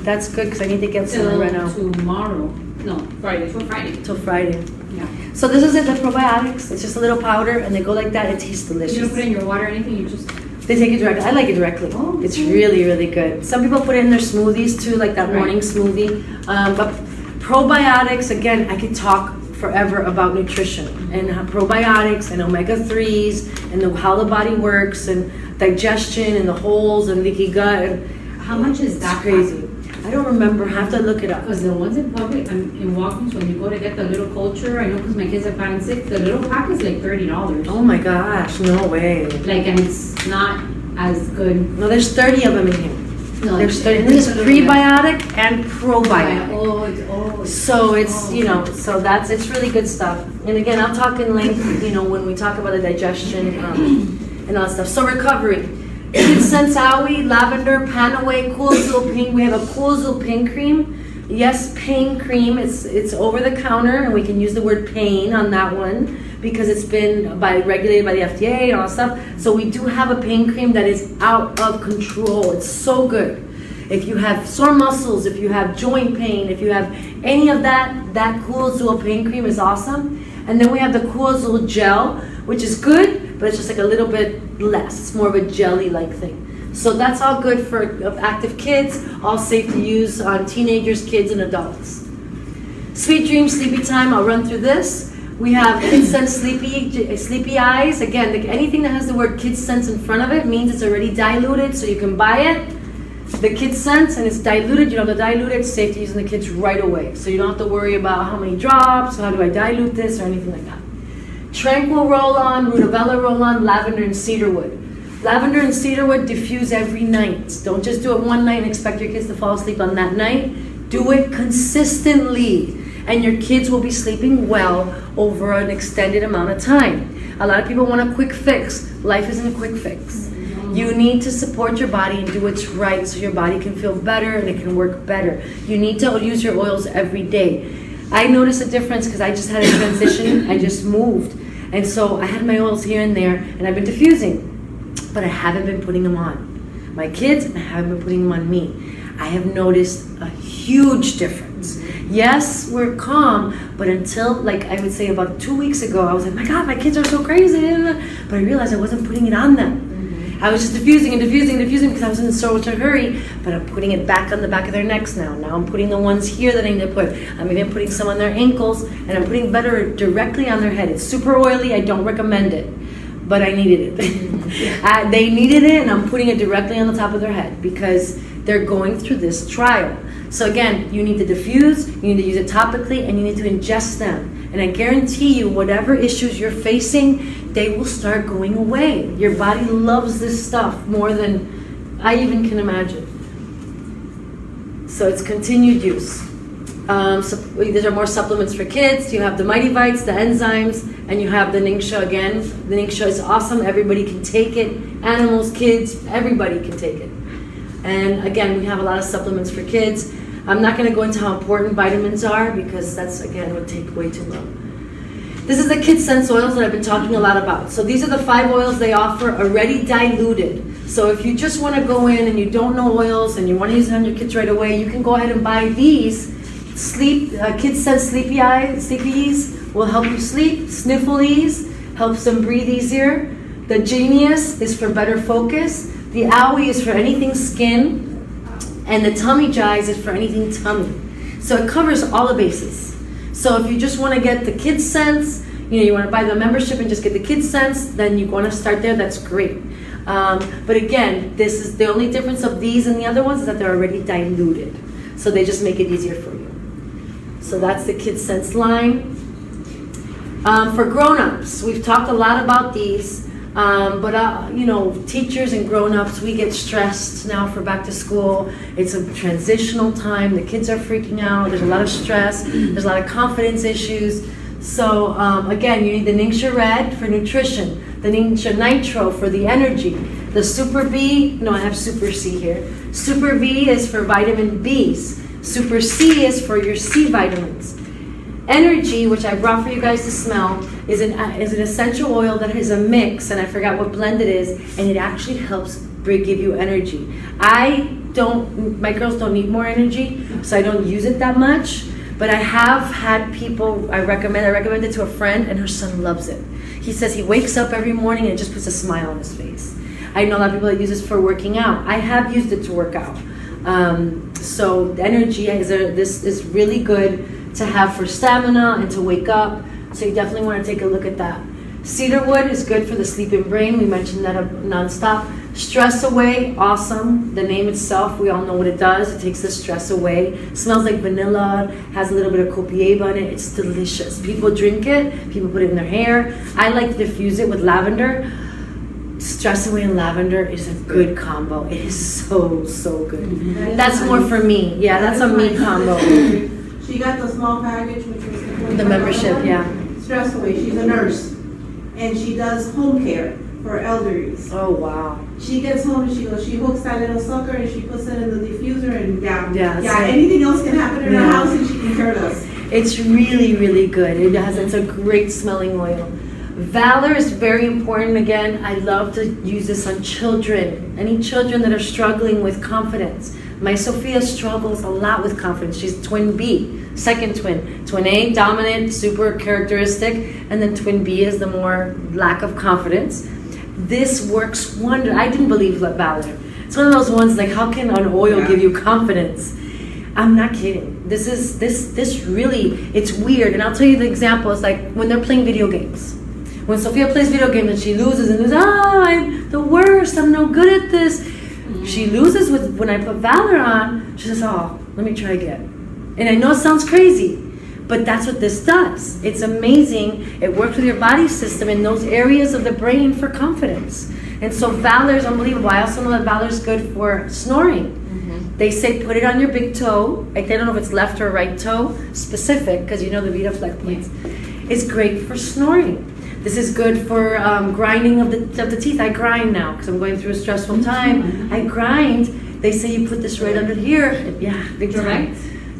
That's good because I need to get some
Till
right now.
tomorrow. No,
Friday.
till Friday.
Till Friday.
Yeah.
So this is it, the probiotics. It's just a little powder, and they go like that. It tastes
You don't
delicious.
put it in your water or anything, you just...
They take it directly. I like it directly.
Oh,
It's
okay.
really, really good. Some people put it in their smoothies too, like that
Right.
morning smoothie. But probiotics, again, I could talk forever about nutrition and how probiotics and omega-3s and how the body works and digestion and the holes and leaky gut. And
How much is
it's
that?
crazy. I don't remember. I have to look it up.
Because the ones in public, in Walgreens, when you go to get the little culture, I know because my kids have gotten sick, the little pack is like $30.
Oh my gosh, no way.
Like, and it's not as good.
No, there's 30 of them in here.
No,
There's 30. And this is prebiotic and probiotic.
Oh,
So it's, you know, so it's really good stuff. And again, I'll talk in length, you know, when we talk about the digestion and all that stuff. So recovery. Sensawi, lavender, Panaway, Cool Zul Pink. We have a Cool Zul Pink cream. Yes, pain cream. It's over the counter, and we can use the word pain on that one because it's been regulated by the FDA and all that stuff. So we do have a pain cream that is out of control. It's so good. If you have sore muscles, if you have joint pain, if you have any of that Cool Zul pain cream is awesome. And then we have the Cool Zul gel, which is good, but it's just like a little bit less. It's more of a jelly-like thing. So that's all good for active kids, all safe to use on teenagers, kids, and adults. Sweet Dreams, Sleepy Time, I'll run through this. We have Kids Sense Sleepy Eyes. Again, anything that has the word Kids Sense in front of it means it's already diluted, so you can buy it. The Kids Sense, and it's diluted. You don't have to dilute it. It's safe to use in the kids right away. So you don't have to worry about how many drops, how do I dilute this, or anything like that. Tranquil Roll-On, Rudavella Roll-On, Lavender and Cedarwood. Lavender and cedarwood diffuse every night. Don't just do it one night and expect your kids to fall asleep on that night. Do it consistently. and your kids will be sleeping well over an extended amount of time. A lot of people want a quick fix. Life isn't a quick fix. You need to support your body and do what's right so your body can feel better and it can work better. You need to use your oils every day. I noticed a difference because I just had a transition. I just moved. And so I had my oils here and there, and I've been diffusing, but I haven't been putting them on my kids, and I haven't been putting them on me. I have noticed a huge difference. Yes, we're calm, but until, like I would say about 2 weeks ago, I was like, my God, my kids are so crazy. But I realized I wasn't putting it on them. I was just diffusing because I was in such a hurry, but I'm putting it back on the back of their necks now. Now I'm putting the ones here that I need to put. I'm even putting some on their ankles, and I'm putting better directly on their head. It's super oily. I don't recommend it, but I needed it. They needed it, and I'm putting it directly on the top of their head because they're going through this trial. So again, you need to diffuse, you need to use it topically, and you need to ingest them. And I guarantee you, whatever issues you're facing, they will start going away. Your body loves this stuff more than I even can imagine. So it's continued use. So these are more supplements for kids. You have the Mighty Vites, the enzymes, and you have the Ningxia again. The Ningxia is awesome. Everybody can take it. Animals, kids, everybody can take it. And again, we have a lot of supplements for kids. I'm not going to go into how important vitamins are because that's, again, would take way too long. This is the Kids Sense oils that I've been talking a lot about. So these are the 5 oils they offer already diluted. So if you just want to go in and you don't know oils and you want to use it on your kids right away, you can go ahead and buy these. Kids Sense Sleepy Ease will help you sleep. Sniffle Ease helps them breathe easier. The Genius is for better focus. The Owie is for anything skin. And the Tummy Jize is for anything tummy. So it covers all the bases. So if you just want to get the Kids Sense, you want to buy the membership and just get the Kids Sense, then you want to start there, that's great. But again, this is the only difference of these and the other ones is that they're already diluted. So they just make it easier for you. So that's the Kids Sense line. For grown-ups, we've talked a lot about these. But teachers and grown-ups, we get stressed now for back to school. It's a transitional time. The kids are freaking out. There's a lot of stress. There's a lot of confidence issues. So again, you need the Ningxia Red for nutrition, the Ningxia Nitro for the energy, the Super B, I have Super C here. Super B is for vitamin Bs. Super C is for your C vitamins. Energy, which I brought for you guys to smell, is an essential oil that is a mix, and I forgot what blend it is, and it actually helps give you energy. My girls don't need more energy, so I don't use it that much, but I have had people, I recommend it to a friend, and her son loves it. He says he wakes up every morning and it just puts a smile on his face. I know a lot of people that use this for working out. I have used it to work out. So the energy, this is really good to have for stamina and to wake up. So you definitely want to take a look at that. Cedarwood is good for the sleeping brain. We mentioned that nonstop. Stress away, awesome. The name itself, we all know what it does. It takes the stress away. Smells like vanilla, has a little bit of copiaba in it. It's delicious. People drink it, people put it in their hair. I like to diffuse it with lavender. Stress away and lavender is a good combo. It is so, so good. That's more for me. Yeah, that's a me combo.
She got the small package, which was
The membership, yeah.
Stress away. She's a nurse, and she does home care for elderlies.
Oh wow.
She gets home and she hooks that little sucker and she puts it in the diffuser and
Yeah,
anything else can happen in her house and she can hurt us.
It's really, really good. It's a great smelling oil. Valor is very important. Again, I love to use this on children. Any children that are struggling with confidence. My Sophia struggles a lot with confidence. She's twin B, second twin. Twin A, dominant, super characteristic, and then twin B is the more lack of confidence. This works wonder. I didn't believe Valor. It's one of those ones like, how can an oil give you confidence? I'm not kidding. This really, it's weird. And I'll tell you the example. It's like when they're playing video games. When Sophia plays video games and she loses and loses, I'm the worst. I'm no good at this. She loses when I put Valor on. She says, let me try again. And I know it sounds crazy, but that's what this does. It's amazing. It works with your body system in those areas of the brain for confidence. And so Valor is unbelievable. I also know that Valor is good for snoring. They say put it on your big toe. Like they don't know if it's left or right toe, specific, because you know the VitaFlex plates. It's great for snoring. This is good for grinding of the teeth. I grind now because I'm going through a stressful time. I grind. They say you put this right under here. Yeah, big time.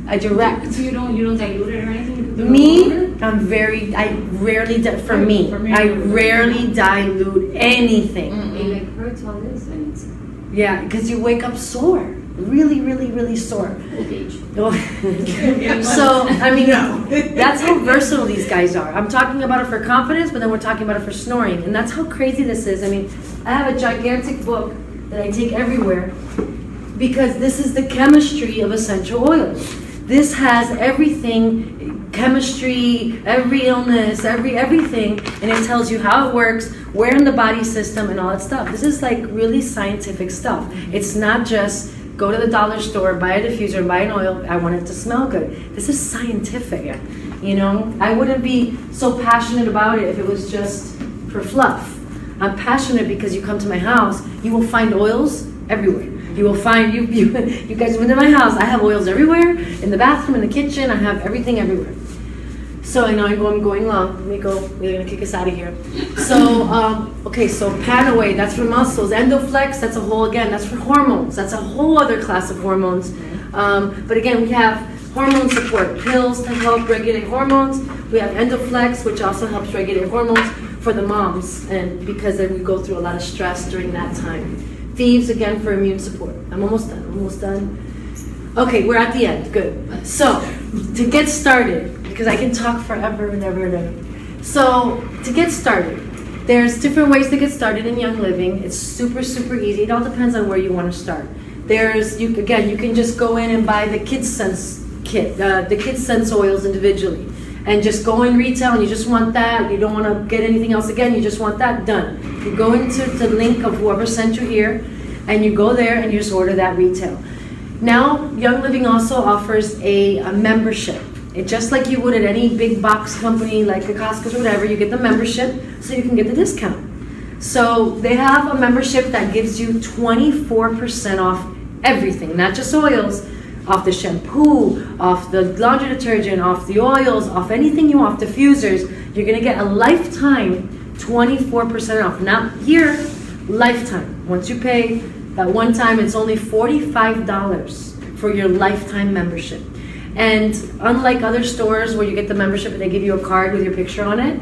I direct.
So you don't dilute it or anything?
Me, I rarely, I rarely dilute anything.
It like hurts all this and it's
Yeah, because you wake up sore. Really, really, really sore.
old age.
So, I mean, that's how versatile these guys are. I'm talking about it for confidence, but then we're talking about it for snoring. And that's how crazy this is. I mean, I have a gigantic book that I take everywhere because this is the chemistry of essential oils. This has everything, chemistry, every illness, everything, and it tells you how it works, where in the body system, and all that stuff. This is like really scientific stuff. It's not just go to the dollar store, buy a diffuser, buy an oil, I want it to smell good. This is scientific, you know? I wouldn't be so passionate about it if it was just for fluff. I'm passionate because you come to my house, you will find oils everywhere. You will find, you guys went to my house, I have oils everywhere, in the bathroom, in the kitchen, I have everything everywhere. So I know I'm going long. Let me go. We're gonna kick us out of here. So okay. So Panaway, that's for muscles. Endoflex, that's a whole again. That's for hormones. That's a whole other class of hormones. But again, we have hormone support pills to help regulate hormones. We have Endoflex, which also helps regulate hormones for the moms, and because then we go through a lot of stress during that time. Thieves again for immune support. I'm almost done. Okay, we're at the end. Good. So to get started. Because I can talk forever and ever and ever. So, to get started, there's different ways to get started in Young Living. It's super, super easy. It all depends on where you want to start. You can just go in and buy the Kids Sense kit, the Kids Sense oils individually. And just go in retail and you just want that. You don't want to get anything else again. You just want that done. You go into the link of whoever sent you here and you go there and you just order that retail. Now, Young Living also offers a membership. Just like you would at any big box company like a Costco or whatever, you get the membership so you can get the discount. So they have a membership that gives you 24% off everything, not just oils, off the shampoo, off the laundry detergent, off the oils, off anything you want, diffusers. You're gonna get a lifetime 24% off. Not here, lifetime. Once you pay that one time, it's only $45 for your lifetime membership. And unlike other stores where you get the membership and they give you a card with your picture on it,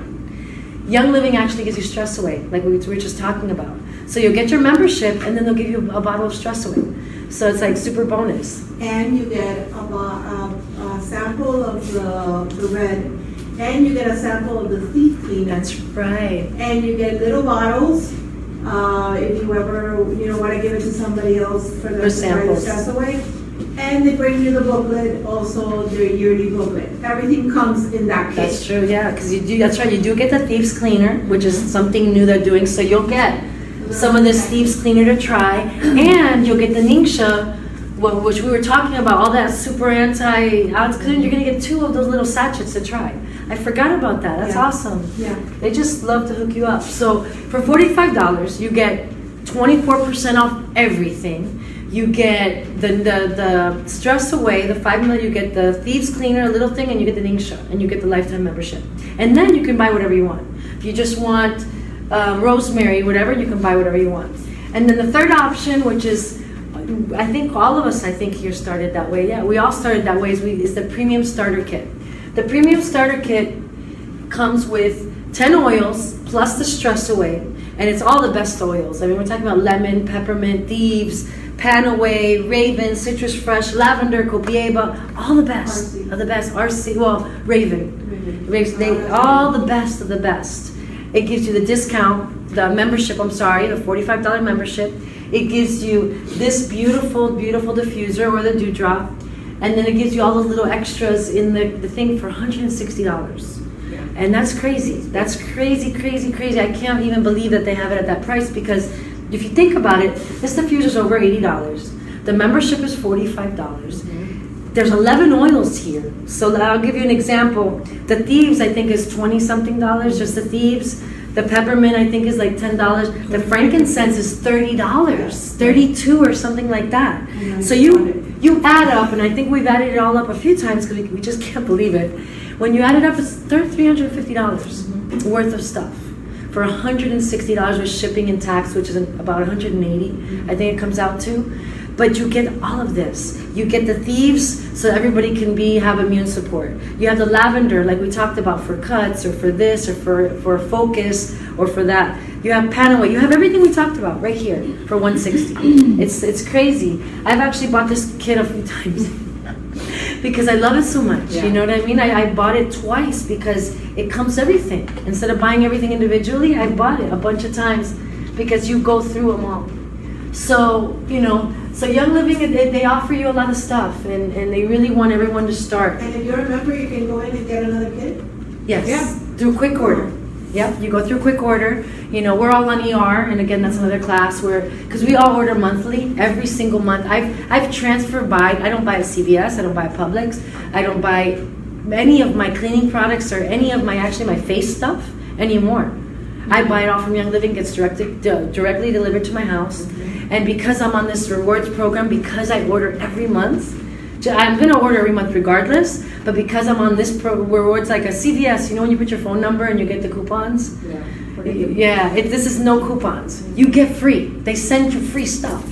Young Living actually gives you stress away, like we were just talking about. So you'll get your membership and then they'll give you a bottle of stress away. So it's like super bonus.
And you get a sample of the red, and you get a sample of the teeth cleaner.
That's right.
And you get little bottles. If you ever want to give it to somebody else for the stress away. And they bring you the booklet, also the yearly booklet. Everything comes in that kit.
That's true, yeah, because you do. That's right. You do get the Thieves Cleaner, which is something new they're doing. So you'll get some of this Thieves Cleaner to try, and you'll get the Ningxia, which we were talking about. All that super anti-oxidant. You're gonna get 2 of those little sachets to try. I forgot about that. That's awesome.
Yeah.
They just love to hook you up. So for $45, you get 24% off everything. You get the stress away, the 5 ml, you get the Thieves Cleaner, a little thing, and you get the Ningxia, and you get the lifetime membership. And then you can buy whatever you want. If you just want rosemary, whatever, you can buy whatever you want. And then the third option, which is, I think all of us, here started that way. Yeah, we all started that way, is the Premium Starter Kit. The Premium Starter Kit comes with 10 oils plus the stress away, and it's all the best oils. I mean, we're talking about lemon, peppermint, Thieves, Panaway, Raven, Citrus Fresh, Lavender, Copieba, all the best of the best. RC, well, Raven. All the best of the best. It gives you the discount, the membership, the $45 membership. It gives you this beautiful, beautiful diffuser or the dewdrop. And then it gives you all those little extras in the thing for $160. And that's crazy. That's crazy, crazy, crazy. I can't even believe that they have it at that price because if you think about it, this diffuser is over $80. The membership is $45. There's 11 oils here. So I'll give you an example. The Thieves, I think, is $20-something, just the Thieves. The peppermint, I think, is like $10. The frankincense is $30, $32 or something like that. So you you add up, and I think we've added it all up a few times because we just can't believe it. When you add it up, it's $350 worth of stuff for $160 with shipping and tax, which is about 180, I think it comes out to. But you get all of this. You get the thieves, so everybody can have immune support. You have the lavender, like we talked about, for cuts, or for this, or for focus, or for that. You have Panaway. You have everything we talked about right here for $160. It's crazy. I've actually bought this kit a few times because I love it so much.
Yeah.
You know what I mean? I bought it twice because it comes everything. Instead of buying everything individually, I bought it a bunch of times because you go through them all. So, so Young Living, they offer you a lot of stuff, and they really want everyone to start.
And if you're a member, you can go in and get another kit?
Yes,
Yeah.
through quick order. Yep, you go through quick order. We're all on ER, and again, that's another class because we all order monthly, every single month. I've transferred I don't buy at CVS, I don't buy at Publix, I don't buy any of my cleaning products or any of my face stuff anymore. I buy it all from Young Living, gets directly delivered to my house. And because I'm on this rewards program, because I order every month, I'm going to order every month regardless, but because I'm on this rewards, like a CVS, when you put your phone number and you get the coupons? Yeah, this is no coupons. You get free. They send you free stuff.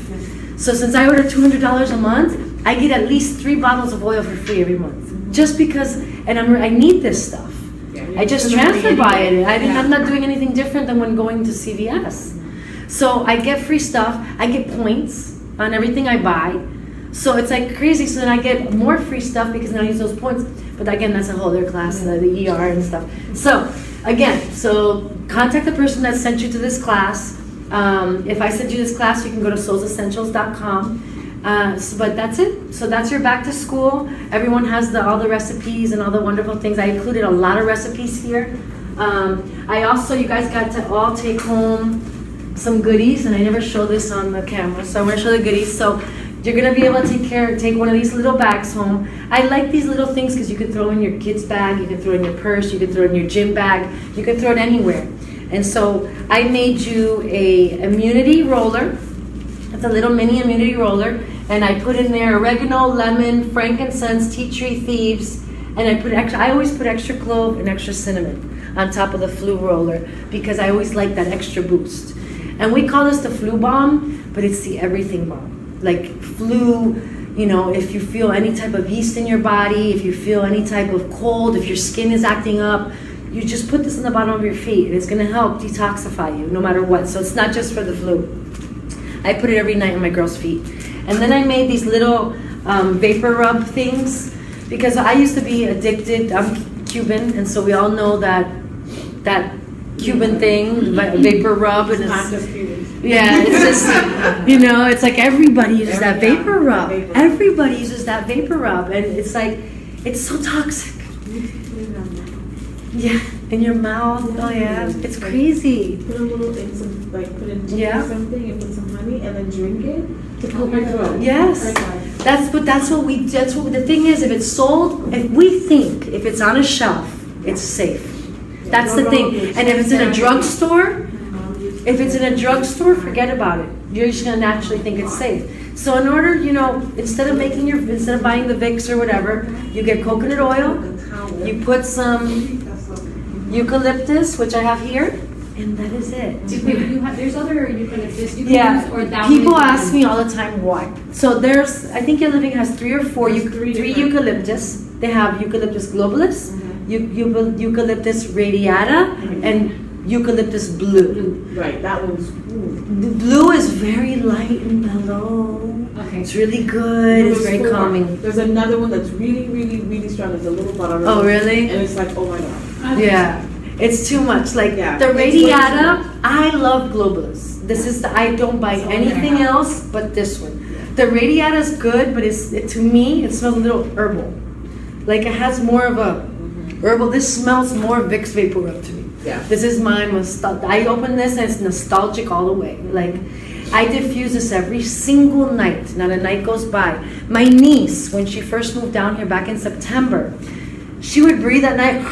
So since I order $200 a month, I get at least 3 bottles of oil for free every month. Just because, and I need this stuff. I just transfer by it. I'm not doing anything different than when going to CVS. So I get free stuff. I get points on everything I buy. So it's like crazy. So then I get more free stuff because then I use those points. But again, that's a whole other class, the ER and stuff. So again, contact the person that sent you to this class. If I sent you this class, you can go to soulsessentials.com. But that's it. So that's your back to school. Everyone has all the recipes and all the wonderful things. I included a lot of recipes here. You guys got to all take home some goodies, and I never show this on the camera, so I'm going to show the goodies. So you're going to be able to take one of these little bags home. I like these little things because you can throw in your kid's bag, you can throw in your purse, you can throw in your gym bag, you can throw it anywhere. And so I made you a immunity roller. It's a little mini immunity roller, and I put in there oregano, lemon, frankincense, tea tree, thieves, and I always put extra clove and extra cinnamon on top of the flu roller because I always like that extra boost. And we call this the flu bomb, but it's the everything bomb. Like flu, if you feel any type of yeast in your body, if you feel any type of cold, if your skin is acting up, you just put this on the bottom of your feet, and it's going to help detoxify you no matter what. So it's not just for the flu. I put it every night on my girls' feet. And then I made these little vapor rub things because I used to be addicted. I'm Cuban, and so we all know that Cuban thing, vapor rub, and it's just, it's like everybody uses that vapor rub. Everybody uses that vapor rub, and it's like, it's so toxic. Yeah, in your mouth. Oh yeah, it's crazy.
Put a little in some, put in something and put some honey and then drink it to coat your throat.
Yes, that's what the thing is. If it's sold, if it's on a shelf, it's safe. That's the thing. And if it's in a drugstore, forget about it. You're just gonna naturally think it's safe. So in order, instead of buying the Vicks or whatever, you get coconut oil, you put some eucalyptus, which I have here, and that is it.
There's other eucalyptus you can use, or that
people ask me all the time why. So I think Your Living has 3 or 4 three eucalyptus. They have eucalyptus globulus, eucalyptus radiata, and eucalyptus blue.
Right, that one's
The blue is very light and mellow.
Okay.
It's really good. It's very calming.
There's another one that's really, really, really strong. It's a little bottle.
Oh, really?
And it's like, oh my god.
Yeah. It's too much. Like the radiata, I love globulus. I don't buy anything else but this one. The radiata is good, but to me, it smells a little herbal. Like it has more of a herbal. This smells more Vicks Vapor Rub to me.
Yeah.
This is my I open this and it's nostalgic all the way. Like I diffuse this every single night. Not a night goes by. My niece, when she first moved down here back in September, she would breathe at night.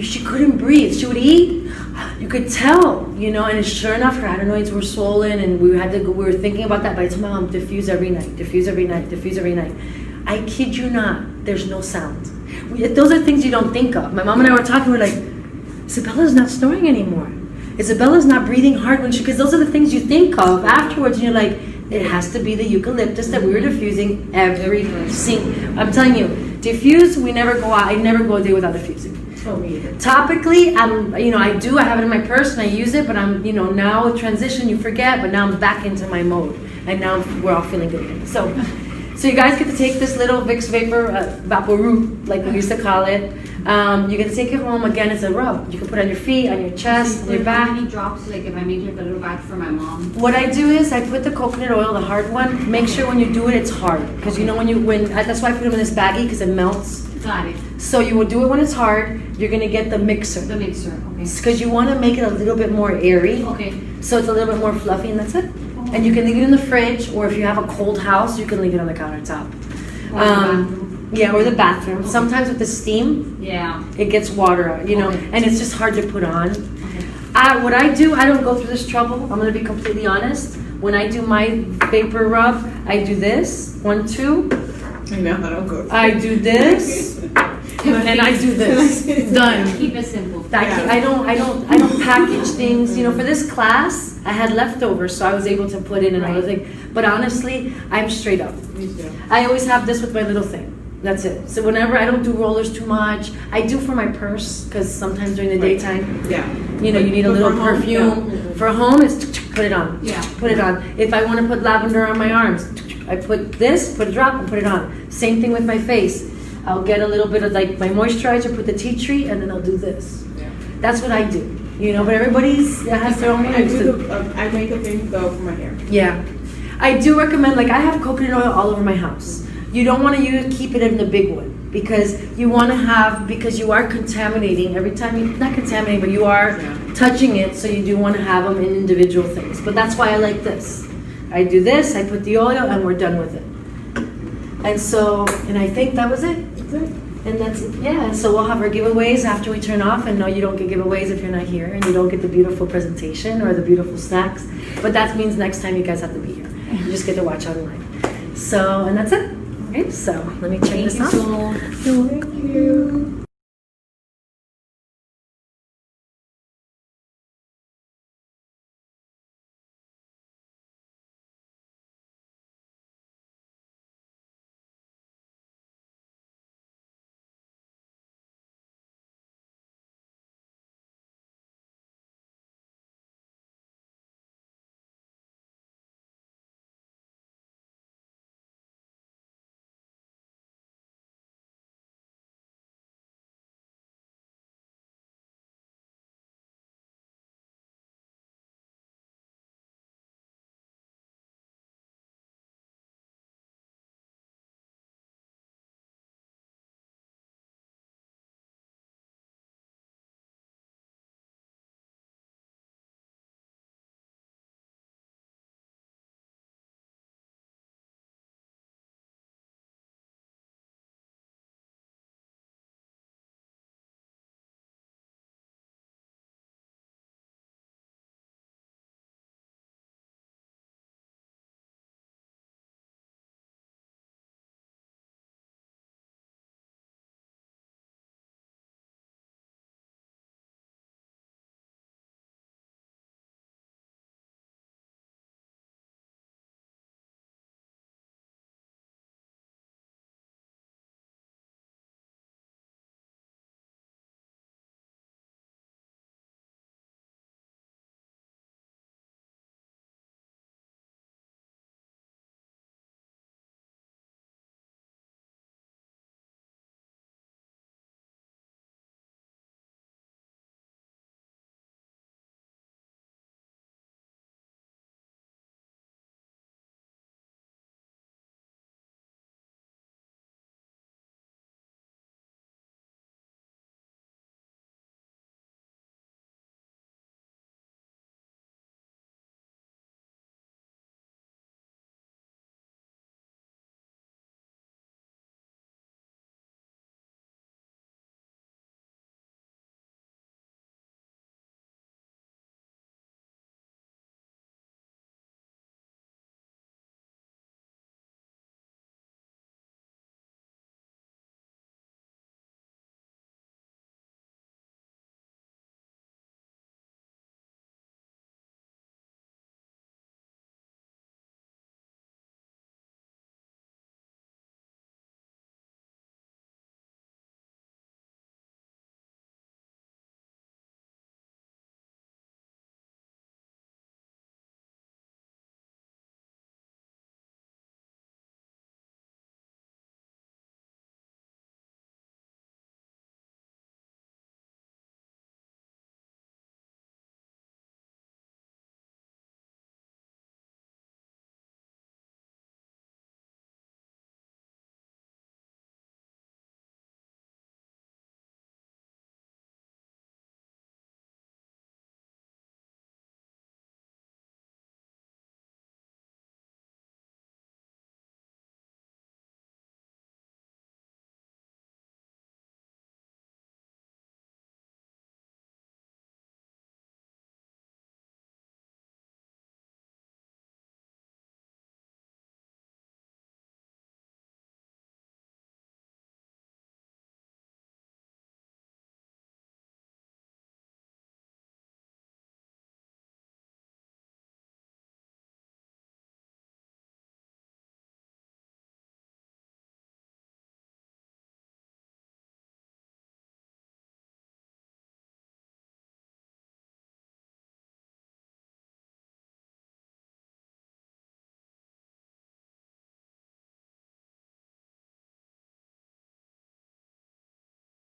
she couldn't breathe. She would eat, you could tell, and sure enough, her adenoids were swollen, and we were thinking about that. But I told my mom, diffuse every night, diffuse every night, diffuse every night. I kid you not, there's no sound. Those are things you don't think of. My mom and I were talking, we're like, Isabella's not snoring anymore. Isabella's not breathing hard because those are the things you think of afterwards, and you're like, it has to be the eucalyptus that we were diffusing every single. I'm telling you, diffuse. I never go a day without diffusing.
Oh, me either.
Topically, I have it in my purse and I use it, but I'm, now with transition you forget, but now I'm back into my mode, and now we're all feeling good again. So you guys get to take this little Vicks Vapor, Vaporub, like we used to call it. You get to take it home. Again, it's a rub. You can put it on your feet, on your chest, on your back.
How many drops, like if I make like a little batch for my mom?
What I do is I put the coconut oil, the hard one. Make sure when you do it, it's hard, because that's why I put them in this baggie, because it melts.
Got it.
So you will do it when it's hard. You're gonna get the mixer.
The mixer, okay.
Because you want to make it a little bit more airy.
Okay.
So it's a little bit more fluffy, and that's it. And you can leave it in the fridge, or if you have a cold house, you can leave it on the countertop. Or the bathroom. Sometimes with the steam, it gets water out, and it's just hard to put on.
Okay.
What I do, I don't go through this trouble. I'm gonna be completely honest. When I do my vapor rub, I do this, 1, 2.
I know, I don't go.
I do this, and I do this. Done.
Keep it simple.
I don't package things. For this class, I had leftovers, so I was able to put in another thing. But honestly, I'm straight up.
Me too.
I always have this with my little thing. That's it. So whenever I don't do rollers too much, I do for my purse, because sometimes during the daytime, you need a little perfume. For home, it's put it on.
Yeah.
Put it on. If I want to put lavender on my arms, I put this, put a drop, and put it on. Same thing with my face. I'll get a little bit of like my moisturizer, put the tea tree, and then I'll do this.
Yeah.
That's what I do. But everybody's has their own ways.
I make a thing though for my hair.
Yeah. I do recommend, I have coconut oil all over my house. You don't want to keep it in the big one, because you are contaminating every time not contaminating, but you are touching it, so you do want to have them in individual things. But that's why I like this. I do this, I put the oil, and we're done with it. And I think that was it.
That's it.
And that's it. Yeah, so we'll have our giveaways after we turn off, and no, you don't get giveaways if you're not here, and you don't get the beautiful presentation or the beautiful snacks. But that means next time you guys have to be here. You just get to watch online. So, and that's it. Okay, so let me check this out.
Thank you.
Thank you.